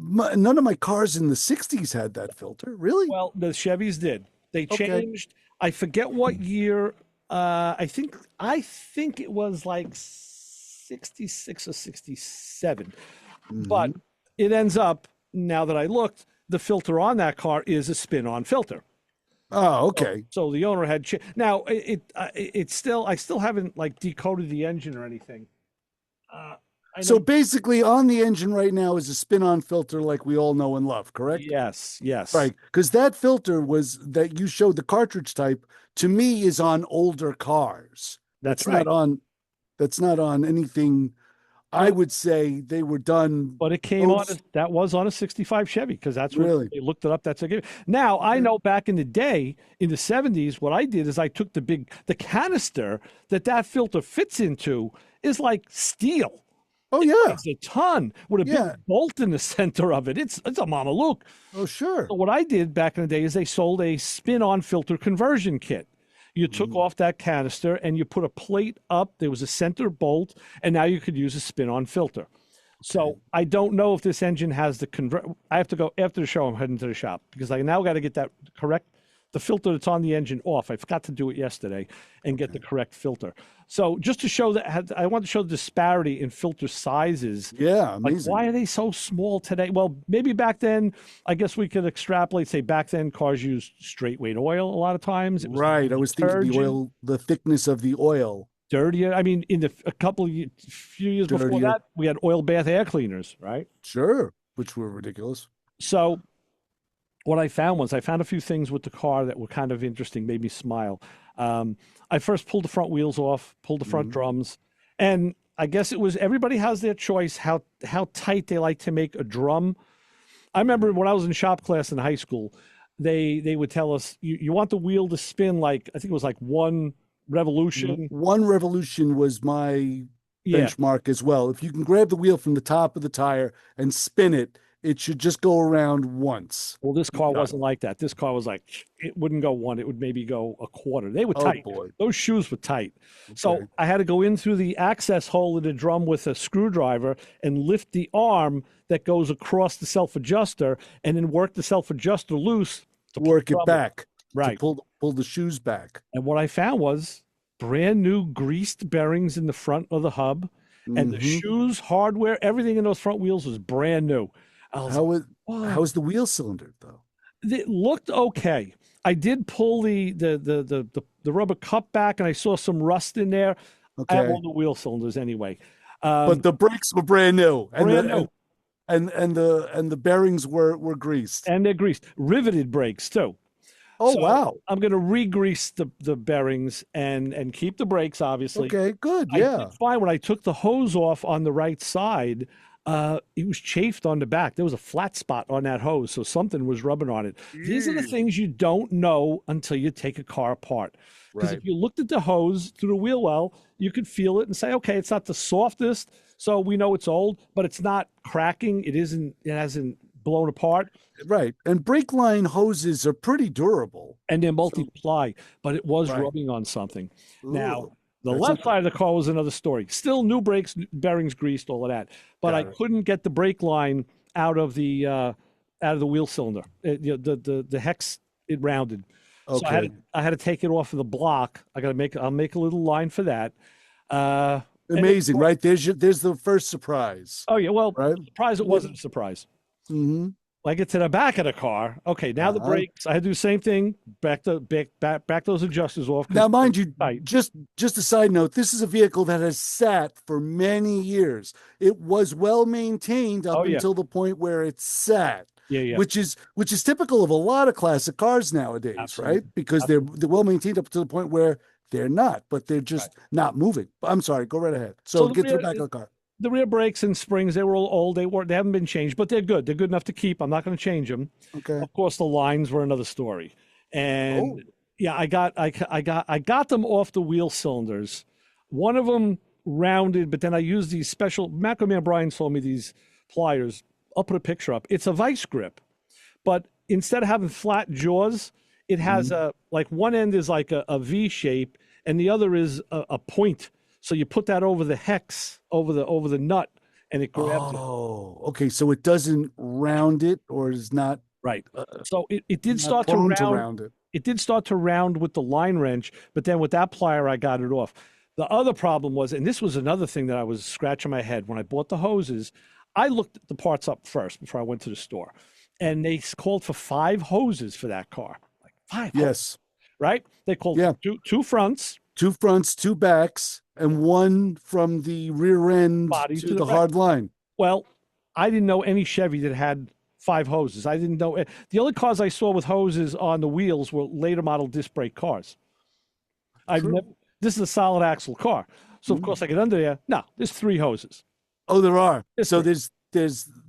C: none of my cars in the 60s had that filter. Really?
B: Well, the Chevys did. They changed. I forget what year. I think it was like 66 or 67, but it ends up, now that I looked, the filter on that car is a spin-on filter.
C: Oh, okay.
B: So the owner had now it's still, I still haven't decoded the engine or anything.
C: So basically on the engine right now is a spin-on filter like we all know and love, correct?
B: Yes.
C: Right, because that filter that you showed, the cartridge type, to me is on older cars. That's not on anything. I would say they were done.
B: But it came that was on a 65 Chevy, because that's what they looked it up. That's a given. Now, I know back in the day, in the 70s, what I did is I took the canister that filter fits into is like steel.
C: Oh, yeah.
B: It's a ton with a big bolt in the center of it. It's a Mama Luke.
C: Oh, sure.
B: So what I did back in the day is they sold a spin-on filter conversion kit. You took off that canister and you put a plate up. There was a center bolt, and now you could use a spin-on filter. So I don't know if this engine has the I have to go after the show. I'm heading to the shop because I now got to get that the filter that's on the engine off. I forgot to do it yesterday and get the correct filter. So just to show that, I want to show the disparity in filter sizes.
C: Yeah, amazing.
B: Why are they so small today? Well, maybe back then, I guess we could extrapolate, say back then cars used straight weight oil a lot of times.
C: Right. I was thinking the thickness of the oil.
B: dirtier. I mean, in a few years before that, we had oil bath air cleaners, right?
C: Sure, which were ridiculous.
B: So what I found a few things with the car that were kind of interesting, made me smile. I first pulled the front wheels off, pulled the front drums, and I guess it was everybody has their choice how tight they like to make a drum. I remember when I was in shop class in high school, they would tell us you want the wheel to spin like, I think it was like one revolution.
C: One revolution was my benchmark as well. If you can grab the wheel from the top of the tire and spin it, it should just go around once.
B: Well, this car wasn't like that. This car was like, it wouldn't go one. It would maybe go a quarter. They were tight.
C: Boy.
B: Those shoes were tight. Okay. So I had to go in through the access hole in the drum with a screwdriver and lift the arm that goes across the self-adjuster and then work the self-adjuster loose.
C: To work it back.
B: Right.
C: To pull the shoes back.
B: And what I found was brand new greased bearings in the front of the hub. And the shoes, hardware, everything in those front wheels was brand new.
C: How was the wheel cylinder though?
B: It looked okay. I did pull the rubber cup back, and I saw some rust in there. Okay. I have all the wheel cylinders anyway.
C: But the brakes were brand new, and the bearings were greased,
B: and they're greased, riveted brakes too.
C: Oh, so wow!
B: I'm going to re-grease the bearings and keep the brakes, obviously.
C: Okay, good.
B: I did fine when I took the hose off on the right side. It was chafed on the back. There was a flat spot on that hose, so something was rubbing on it. These are the things you don't know until you take a car apart. Because if you looked at the hose through the wheel well, you could feel it and say, okay, it's not the softest, so we know it's old, but it's not cracking. It hasn't blown apart.
C: Right. And brake line hoses are pretty durable.
B: And they're multi-ply, but it was rubbing on something. Ooh. Now, the left side of the car was another story. Still new brakes, bearings greased, all of that. But I couldn't get the brake line out of the wheel cylinder. The hex, it rounded. Okay. So I had to take it off of the block. I'll make a little line for that.
C: Amazing, right? There's the first surprise.
B: Oh yeah, well, surprise, it wasn't a surprise.
C: Mm-hmm.
B: I get to the back of the car. Okay, now the brakes. I had to do the same thing. Back those adjusters off.
C: Now, mind you, just a side note. This is a vehicle that has sat for many years. It was well maintained up until the point where it sat.
B: Yeah.
C: Which is typical of a lot of classic cars nowadays, right? Because they're well maintained up to the point where they're not, but they're just not moving. I'm sorry. Go right ahead. So get to the back of the car.
B: The rear brakes and springs, they were all old. They haven't been changed, but they're good. They're good enough to keep. I'm not going to change them.
C: Okay.
B: Of course, the lines were another story. And I got them off the wheel cylinders. One of them rounded, but then I used these special. Macro Man Brian sold me these pliers. I'll put a picture up. It's a vice grip, but instead of having flat jaws, it has one end is like a V shape, and the other is a point. So you put that over the hex, over the nut, and it grabs it.
C: Oh, okay. So it doesn't round it, or is not
B: right. So it did start to round it. It did start to round with the line wrench, but then with that plier, I got it off. The other problem was, and this was another thing that I was scratching my head when I bought the hoses. I looked at the parts up first before I went to the store, and they called for 5 hoses for that car. Like 5.
C: Yes.
B: Hoses, right. They called two fronts.
C: 2 fronts, 2 backs, and 1 from the rear end to the hard line.
B: Well, I didn't know any Chevy that had 5 hoses. I didn't know. The only cars I saw with hoses on the wheels were later model disc brake cars. This is a solid axle car. So, of course, I get under there. No, there's 3 hoses.
C: Oh, there are. So there's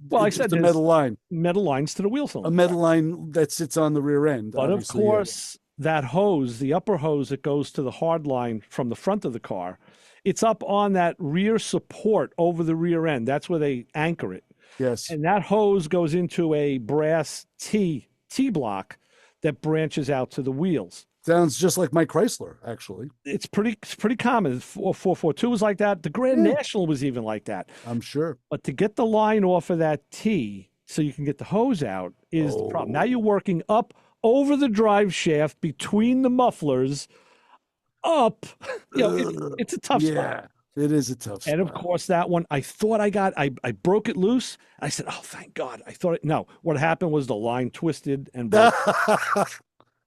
B: well, I said
C: the metal line.
B: Metal lines to the wheel cylinder.
C: A metal line that sits on the rear end.
B: But, of course, that hose, the upper hose that goes to the hard line from the front of the car, it's up on that rear support over the rear end. That's where they anchor it.
C: Yes.
B: And that hose goes into a brass T block that branches out to the wheels.
C: Sounds just like my Chrysler, actually.
B: It's pretty common. 442 was like that. The Grand National was even like that.
C: I'm sure.
B: But to get the line off of that T so you can get the hose out is the problem. Now you're working up over the drive shaft between the mufflers up. It's a tough spot.
C: It is a tough spot.
B: And of course, that one, I thought I broke it loose. I said, oh, thank God. No, what happened was the line twisted and broke.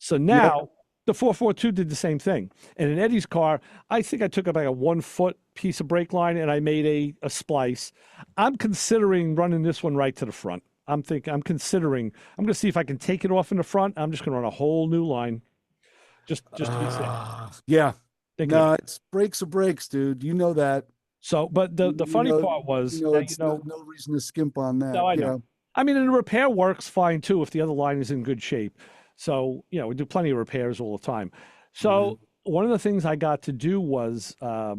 B: So now The 442 did the same thing. And in Eddie's car, I think I took about a 1 foot piece of brake line and I made a splice. I'm considering running this one right to the front. I'm going to see if I can take it off in the front. I'm just going to run a whole new line. Just to be safe.
C: Yeah. No, it's brakes are brakes, dude. You know that.
B: So, but the funny part was,
C: no reason to skimp on that.
B: No, I know. I mean, and the repair works fine too if the other line is in good shape. So, we do plenty of repairs all the time. So, one of the things I got to do was I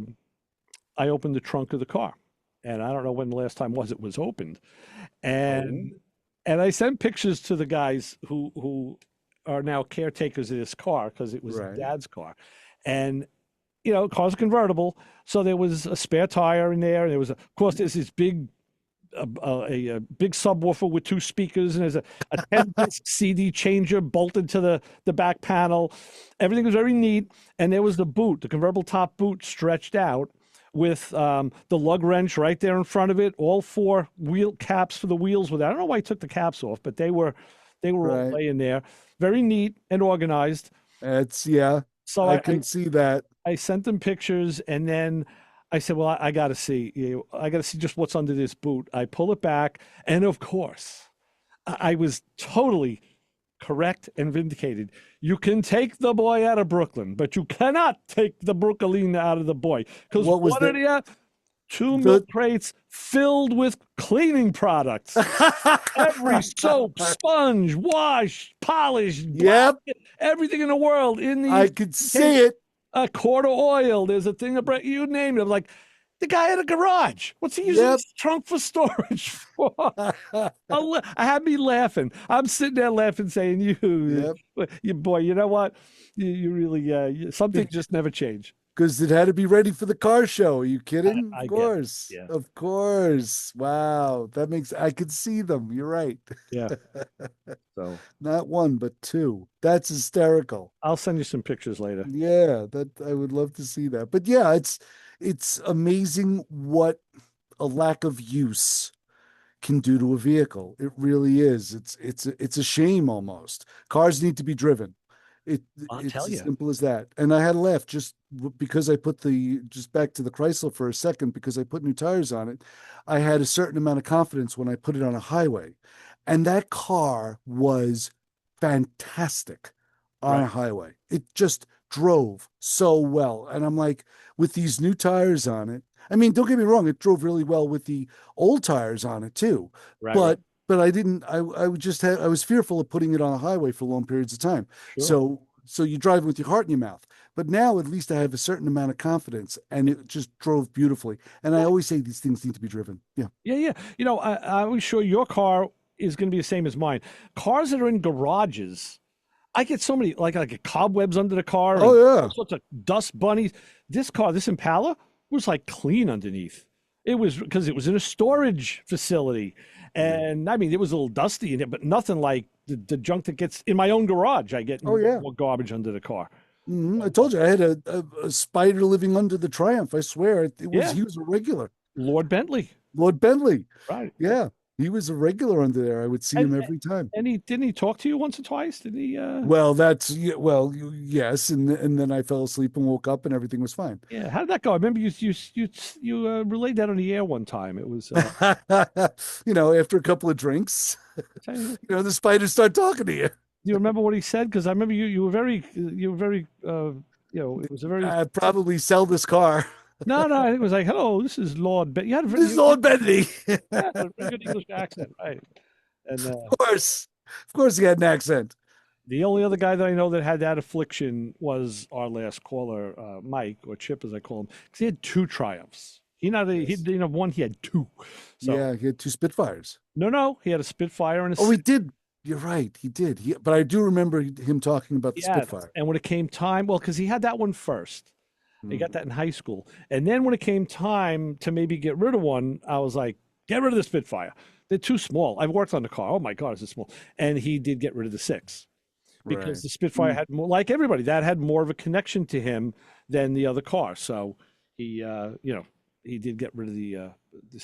B: opened the trunk of the car. And I don't know when the last time it was opened. And I sent pictures to the guys who are now caretakers of this car because it was Dad's car. And, car's a convertible. So there was a spare tire in there. There was, of course, there's this big a big subwoofer with 2 speakers, and there's a 10-disc CD changer bolted to the back panel. Everything was very neat. And there was the boot, the convertible top boot stretched out with the lug wrench right there in front of it. All 4 wheel caps for the wheels with that. I don't know why he took the caps off, but they were all laying there. Very neat and organized.
C: So I can see that.
B: I sent them pictures, and then I said, well, I got to see. I got to see just what's under this boot. I pull it back, and of course, I was totally correct and vindicated. You can take the boy out of Brooklyn, but you cannot take the Brooklyn out of the boy. Because what did he have? 2 milk crates filled with cleaning products. Every soap, sponge, wash, polish, blanket, everything in the world in the.
C: I could see it.
B: A quart of oil. There's a thing of you name it. I'm like, the guy had a garage. What's he using his trunk for storage for? I had me laughing. I'm sitting there laughing, saying, you boy, you know what? You really, something just never changed.
C: Because it had to be ready for the car show. Are you kidding? Of course. Yeah. Of course. Wow. I could see them. You're right.
B: Yeah. So
C: not 1, but 2. That's hysterical.
B: I'll send you some pictures later.
C: Yeah, I would love to see that. But yeah, it's amazing what a lack of use can do to a vehicle. It really is. It's a shame almost. Cars need to be driven. It's as simple as that. And I had a laugh just because I put just back to the Chrysler for a second, because I put new tires on it. I had a certain amount of confidence when I put it on a highway. And that car was fantastic on a highway. It just drove so well. And I'm like, with these new tires on it, I mean, don't get me wrong, it drove really well with the old tires on it too. But I didn't, I was fearful of putting it on a highway for long periods of time. Sure. So you drive with your heart in your mouth. But now at least I have a certain amount of confidence, and it just drove beautifully. And I always say these things need to be driven. Yeah.
B: Yeah. I was sure your car is going to be the same as mine. Cars that are in garages, I get so many like cobwebs under the car. All sorts of dust bunnies. This car, this Impala, was like clean underneath. It was because it was in a storage facility. And I mean, it was a little dusty in it, but nothing like the junk that gets in my own garage. I get more garbage under the car.
C: Mm-hmm. I told you I had a spider living under the Triumph. I swear he was a regular.
B: Lord Bentley.
C: Right. Yeah. He was a regular under there. I would see him every time.
B: And didn't he talk to you once or twice? Did he?
C: Well, yes. And then I fell asleep and woke up and everything was fine.
B: Yeah. How did that go? I remember you relayed that on the air one time. It was,
C: after a couple of drinks, the spiders start talking to you.
B: Do you remember what he said? Because I remember you were very, it was a very.
C: I'd probably sell this car.
B: No, I think it was like, hello, this is Lord Bentley.
C: This is Lord Bentley.
B: Yeah, a very good English accent, right? And
C: of course, he had an accent.
B: The only other guy that I know that had that affliction was our last caller, Mike, or Chip, as I call him, because he had 2 Triumphs. He didn't have 1; he had 2. So,
C: yeah, he had 2 Spitfires.
B: No, he had a Spitfire and a.
C: Oh, he did. You're right, he did. But I do remember him talking about the Spitfire.
B: And when it came time, because he had that one first. He got that in high school. And then when it came time to maybe get rid of one, I was like, get rid of the Spitfire. They're too small. I've worked on the car. Oh my God, it's small. And he did get rid of the 6 because the Spitfire had more, like everybody, that had more of a connection to him than the other car. So he, he did get rid of the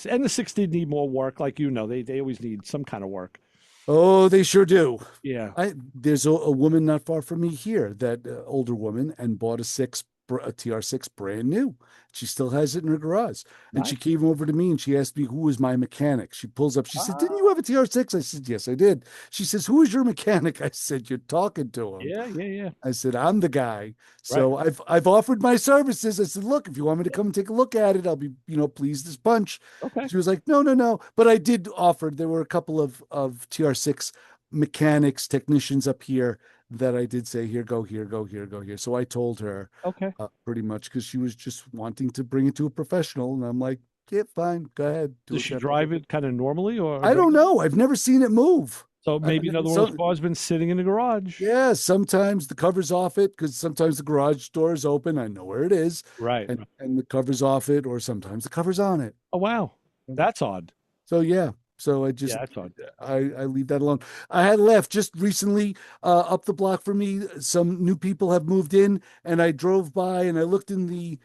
B: and the 6 did need more work. Like, they always need some kind of work.
C: Oh, they sure do.
B: Yeah.
C: There's a woman not far from me here, that older woman, and bought a TR6 brand new. She still has it in her garage. And she
B: Nice.
C: came over to me and she asked me who was my mechanic. She pulls up. She said, "Didn't you
B: Ah,
C: have a TR6?" I said, "Yes, I did." She says, "Who is your mechanic?" I said, "You're talking to him."
B: yeah, yeah, yeah.
C: I said, "I'm the guy."
B: Right.
C: So I've offered my services. I said, "Look, if you want me to come and take a look at it, I'll be, pleased as punch."
B: Okay.
C: She was like, "No, no, no." But I did offer. There were a couple of TR6 mechanics, technicians up here that I did say, "Here, go here, go here, go here." So I told her
B: Okay.
C: pretty much, because she was just wanting to bring it to a professional, and I'm like, "Yeah, fine, go ahead, do
B: Does
C: what
B: she
C: you have to
B: drive
C: do."
B: it kind of normally or
C: I don't know. I've never seen it move.
B: so maybe another one of those cars been sitting in the garage?
C: Yeah, sometimes the cover's off it, because sometimes the garage door is open. I know where it is,
B: Right.
C: and the cover's off it, or sometimes the cover's on it.
B: Oh wow. That's odd.
C: So yeah, so
B: Yeah, that's odd.
C: I leave that alone. I had left just recently, up the block from me. Some new people have moved in, and I drove by and I looked in the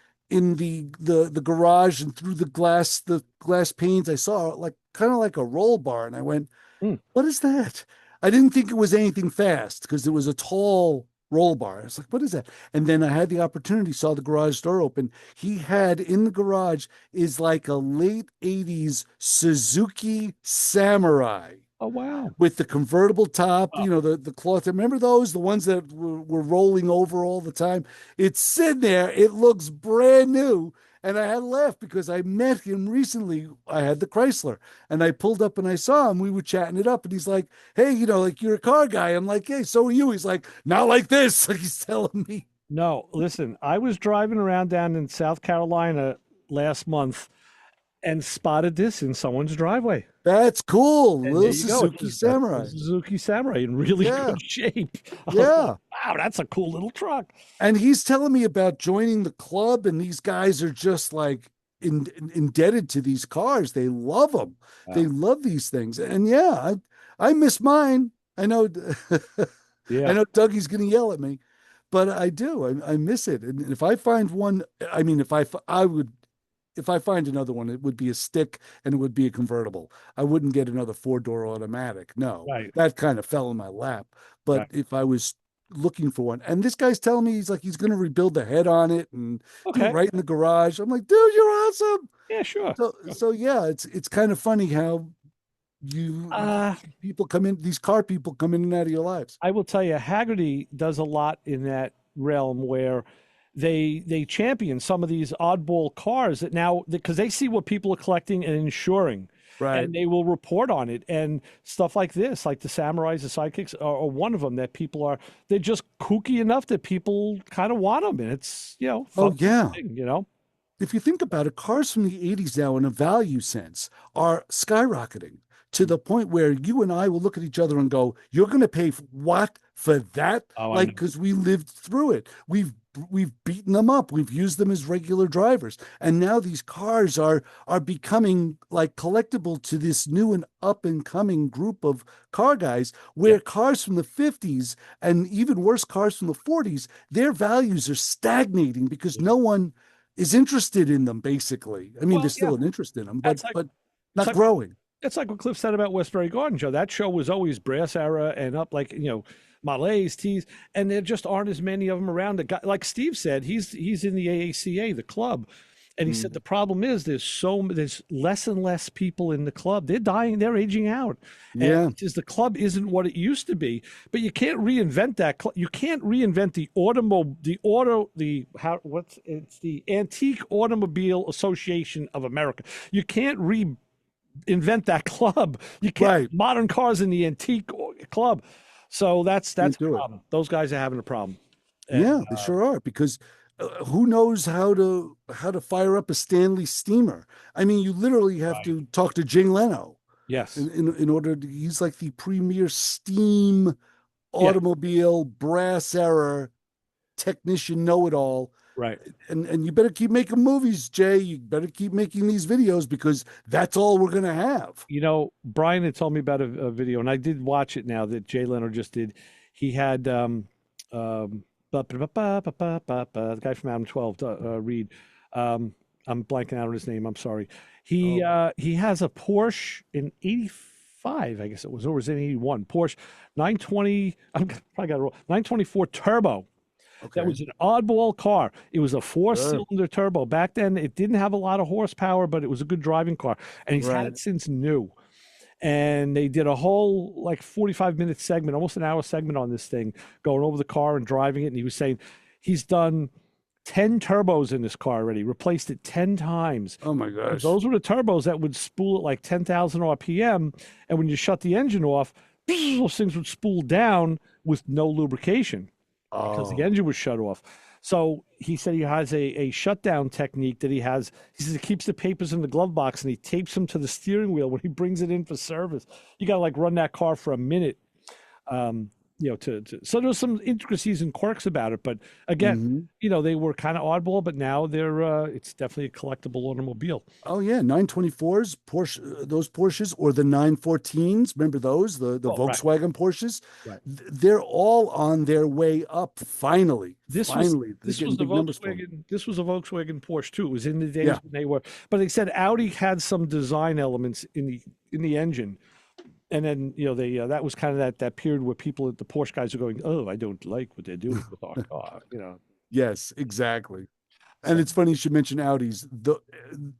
C: garage, and through the glass panes, I saw like kind of like a roll bar, and I went,
B: Mm.
C: "What is that?" I didn't think it was anything fast, because it was a tall roll bar. I was like, "What is that?" And then I had the opportunity, saw the garage door open. He had in the garage is like a late 80s Suzuki Samurai
B: Oh wow.
C: with the convertible top, the cloth. Remember those, the ones that were rolling over all the time? It's sitting there. It looks brand new. And I had left because I met him recently. I had the Chrysler, and I pulled up and I saw him. We were chatting it up, and he's like, "Hey, like, you're a car guy." I'm like, "Hey, so are you?" He's like, "Not like this." Like, he's telling me.
B: No, listen, I was driving around down in South Carolina last month and spotted this in someone's driveway.
C: That's cool.
B: And
C: Little
B: there you go.
C: Suzuki
B: That's
C: Samurai.
B: a Suzuki Samurai in really
C: Yeah.
B: good shape. I was like,
C: Yeah.
B: wow, that's a cool little truck.
C: And he's telling me about joining the club, and these guys are just like indebted to these cars. They love them. They love these things. And yeah, I miss mine. I know. I
B: Yeah.
C: know Dougie's going to yell at me, but I do. I miss it. And if I find one, I mean, if I find another one, it would be a stick, and it would be a convertible. I wouldn't get another four-door automatic. No,
B: Right.
C: that kind of fell in my lap. But
B: Right.
C: if I was looking for one, and this guy's telling me he's going to rebuild the head on it and do
B: Okay.
C: it right in the garage. I'm like, "Dude, you're awesome."
B: Yeah, sure.
C: So yeah, it's kind of funny how you people come in, these car people come in and out of your lives.
B: I will tell you, Haggerty does a lot in that realm where they champion some of these oddball cars that now, because they see what people are collecting and insuring.
C: Right.
B: And they will report on it, and stuff like this, like the Samurais, the Sidekicks, are one of them that they're just kooky enough that people kind of want them, and it's
C: Oh
B: fun
C: yeah.
B: thing.
C: If you think about it, cars from the 80s now, in a value sense, are skyrocketing to the point where you and I will look at each other and go, "You're going to pay what for that?"
B: Oh, I
C: Like,
B: know.
C: because we lived through it. We've beaten them up. We've used them as regular drivers, and now these cars are becoming like collectible to this new and up and coming group of car guys. Where cars from the 50s, and even worse, cars from the 40s, their values are stagnating because no one is interested in them, basically. I mean,
B: Well,
C: there's still
B: yeah.
C: an interest in them,
B: That's
C: but
B: it's
C: not
B: like
C: growing.
B: it's like what Cliff said about Westbury Garden Show. That show was always brass era and up, like Model A's, T's, and there just aren't as many of them around. The guy, like Steve said, he's in the AACA, the club, and he said the problem is there's less and less people in the club. They're dying. They're aging out.
C: Yeah.
B: And he says the club isn't what it used to be. But you can't reinvent that. You can't reinvent it's the Antique Automobile Association of America. You can't reinvent that club. You can't modern cars in the antique club. So that's a problem. Those guys are having a problem.
C: Yeah, they sure are, because who knows how to fire up a Stanley steamer? I mean, you literally have to talk to Jay Leno.
B: Yes.
C: In order to, he's like the premier steam automobile brass era technician, know-it-all.
B: Right.
C: And you better keep making movies, Jay. You better keep making these videos, because that's all we're gonna have.
B: Brian had told me about a video, and I did watch it now, that Jay Leno just did. He had the guy from Adam 12, Reed. I'm blanking out on his name. I'm sorry. He has a Porsche in 85 85, I guess it was, or was it 81? Porsche 920, I probably got it wrong, 924 Turbo. Okay. That was an oddball car. It was a 4-cylinder turbo. Back then, it didn't have a lot of horsepower, but it was a good driving car. And he's had it since new. And they did a whole 45-minute segment, almost an hour segment on this thing, going over the car and driving it. And he was saying he's done 10 turbos in this car already, replaced it 10 times.
C: Oh my gosh.
B: Those were the turbos that would spool at 10,000 RPM. And when you shut the engine off, those things would spool down with no lubrication. Because the engine was shut off. So he said he has a shutdown technique that he has. He says he keeps the papers in the glove box and he tapes them to the steering wheel when he brings it in for service. You got to run that car for a minute. So there's some intricacies and quirks about it, but again, they were kind of oddball, but now they're it's definitely a collectible automobile.
C: Oh yeah, 924s, Porsche, those Porsches, or the 914s. Remember those, the Volkswagen Porsches? Right. They're all on their way up. Finally,
B: this was the Volkswagen. This was a Volkswagen Porsche too. It was in the days when they were, but they said Audi had some design elements in the engine. And then, that was kind of that period where people at the Porsche guys are going, oh, I don't like what they're doing with our car,
C: Yes, exactly. And it's funny you should mention Audis.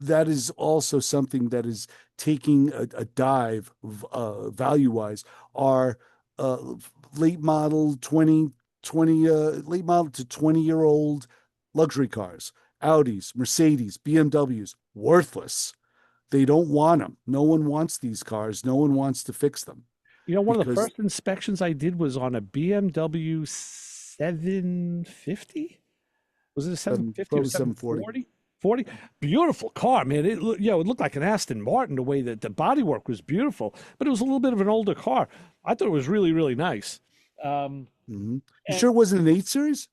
C: That is also something that is taking a dive value-wise. Our late model to 20-year-old luxury cars, Audis, Mercedes, BMWs, worthless. They don't want them. No one wants these cars. No one wants to fix them.
B: One of the first inspections I did was on a BMW 750. Was it a 750 or 740? 40? Beautiful car, man. It looked like an Aston Martin, the way that the bodywork was beautiful, but it was a little bit of an older car. I thought it was really, really nice.
C: You sure it wasn't an 8 Series?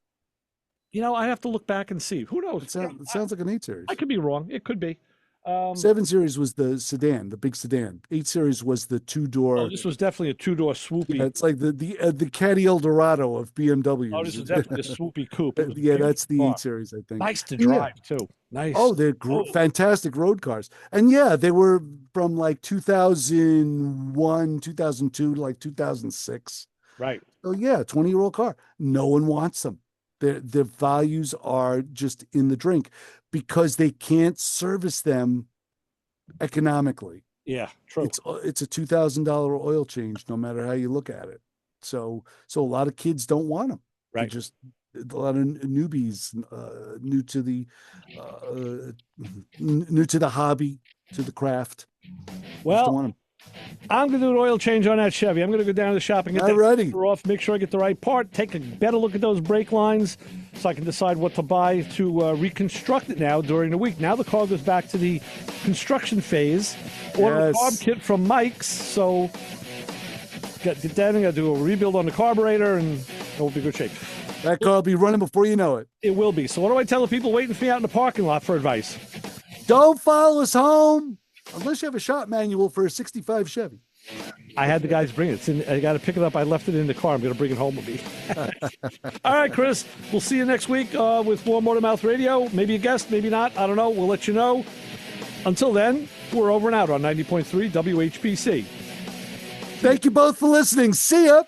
B: I have to look back and see. Who knows?
C: It sounds like an 8 Series.
B: I could be wrong. It could be.
C: 7 Series was the sedan, the big sedan. 8 Series was the 2-door.
B: Oh, this was definitely a 2-door swoopy.
C: Yeah, it's like the Caddy Eldorado of BMW.
B: Oh, this is definitely a swoopy coupe.
C: Yeah, that's the 8 Series, I think.
B: Nice to drive too. Nice.
C: Oh, they're fantastic road cars. And they were from 2001, 2002 to 2006.
B: Right.
C: So 20-year-old car. No one wants them. Their values are just in the drink because they can't service them economically.
B: Yeah, true.
C: It's a $2,000 oil change, no matter how you look at it. So a lot of kids don't want them.
B: Right.
C: Just a lot of newbies, new to the hobby, to the craft.
B: Well, I'm going to do an oil change on that Chevy. I'm going to go down to the shop and get that filter off, make sure I get the right part, take a better look at those brake lines so I can decide what to buy to reconstruct it now during the week. Now the car goes back to the construction phase. Order a carb kit from Mike's. So get that and do a rebuild on the carburetor and it will be good shape.
C: That car will be running before you know it.
B: It will be. So what do I tell the people waiting for me out in the parking lot for advice?
C: Don't follow us home. Unless you have a shop manual for a 65 Chevy.
B: I had the guys bring it. I got to pick it up. I left it in the car. I'm going to bring it home with me. All right, Chris. We'll see you next week with more Motor Mouth Radio. Maybe a guest, maybe not. I don't know. We'll let you know. Until then, we're over and out on 90.3 WHPC.
C: Thank you both for listening. See ya.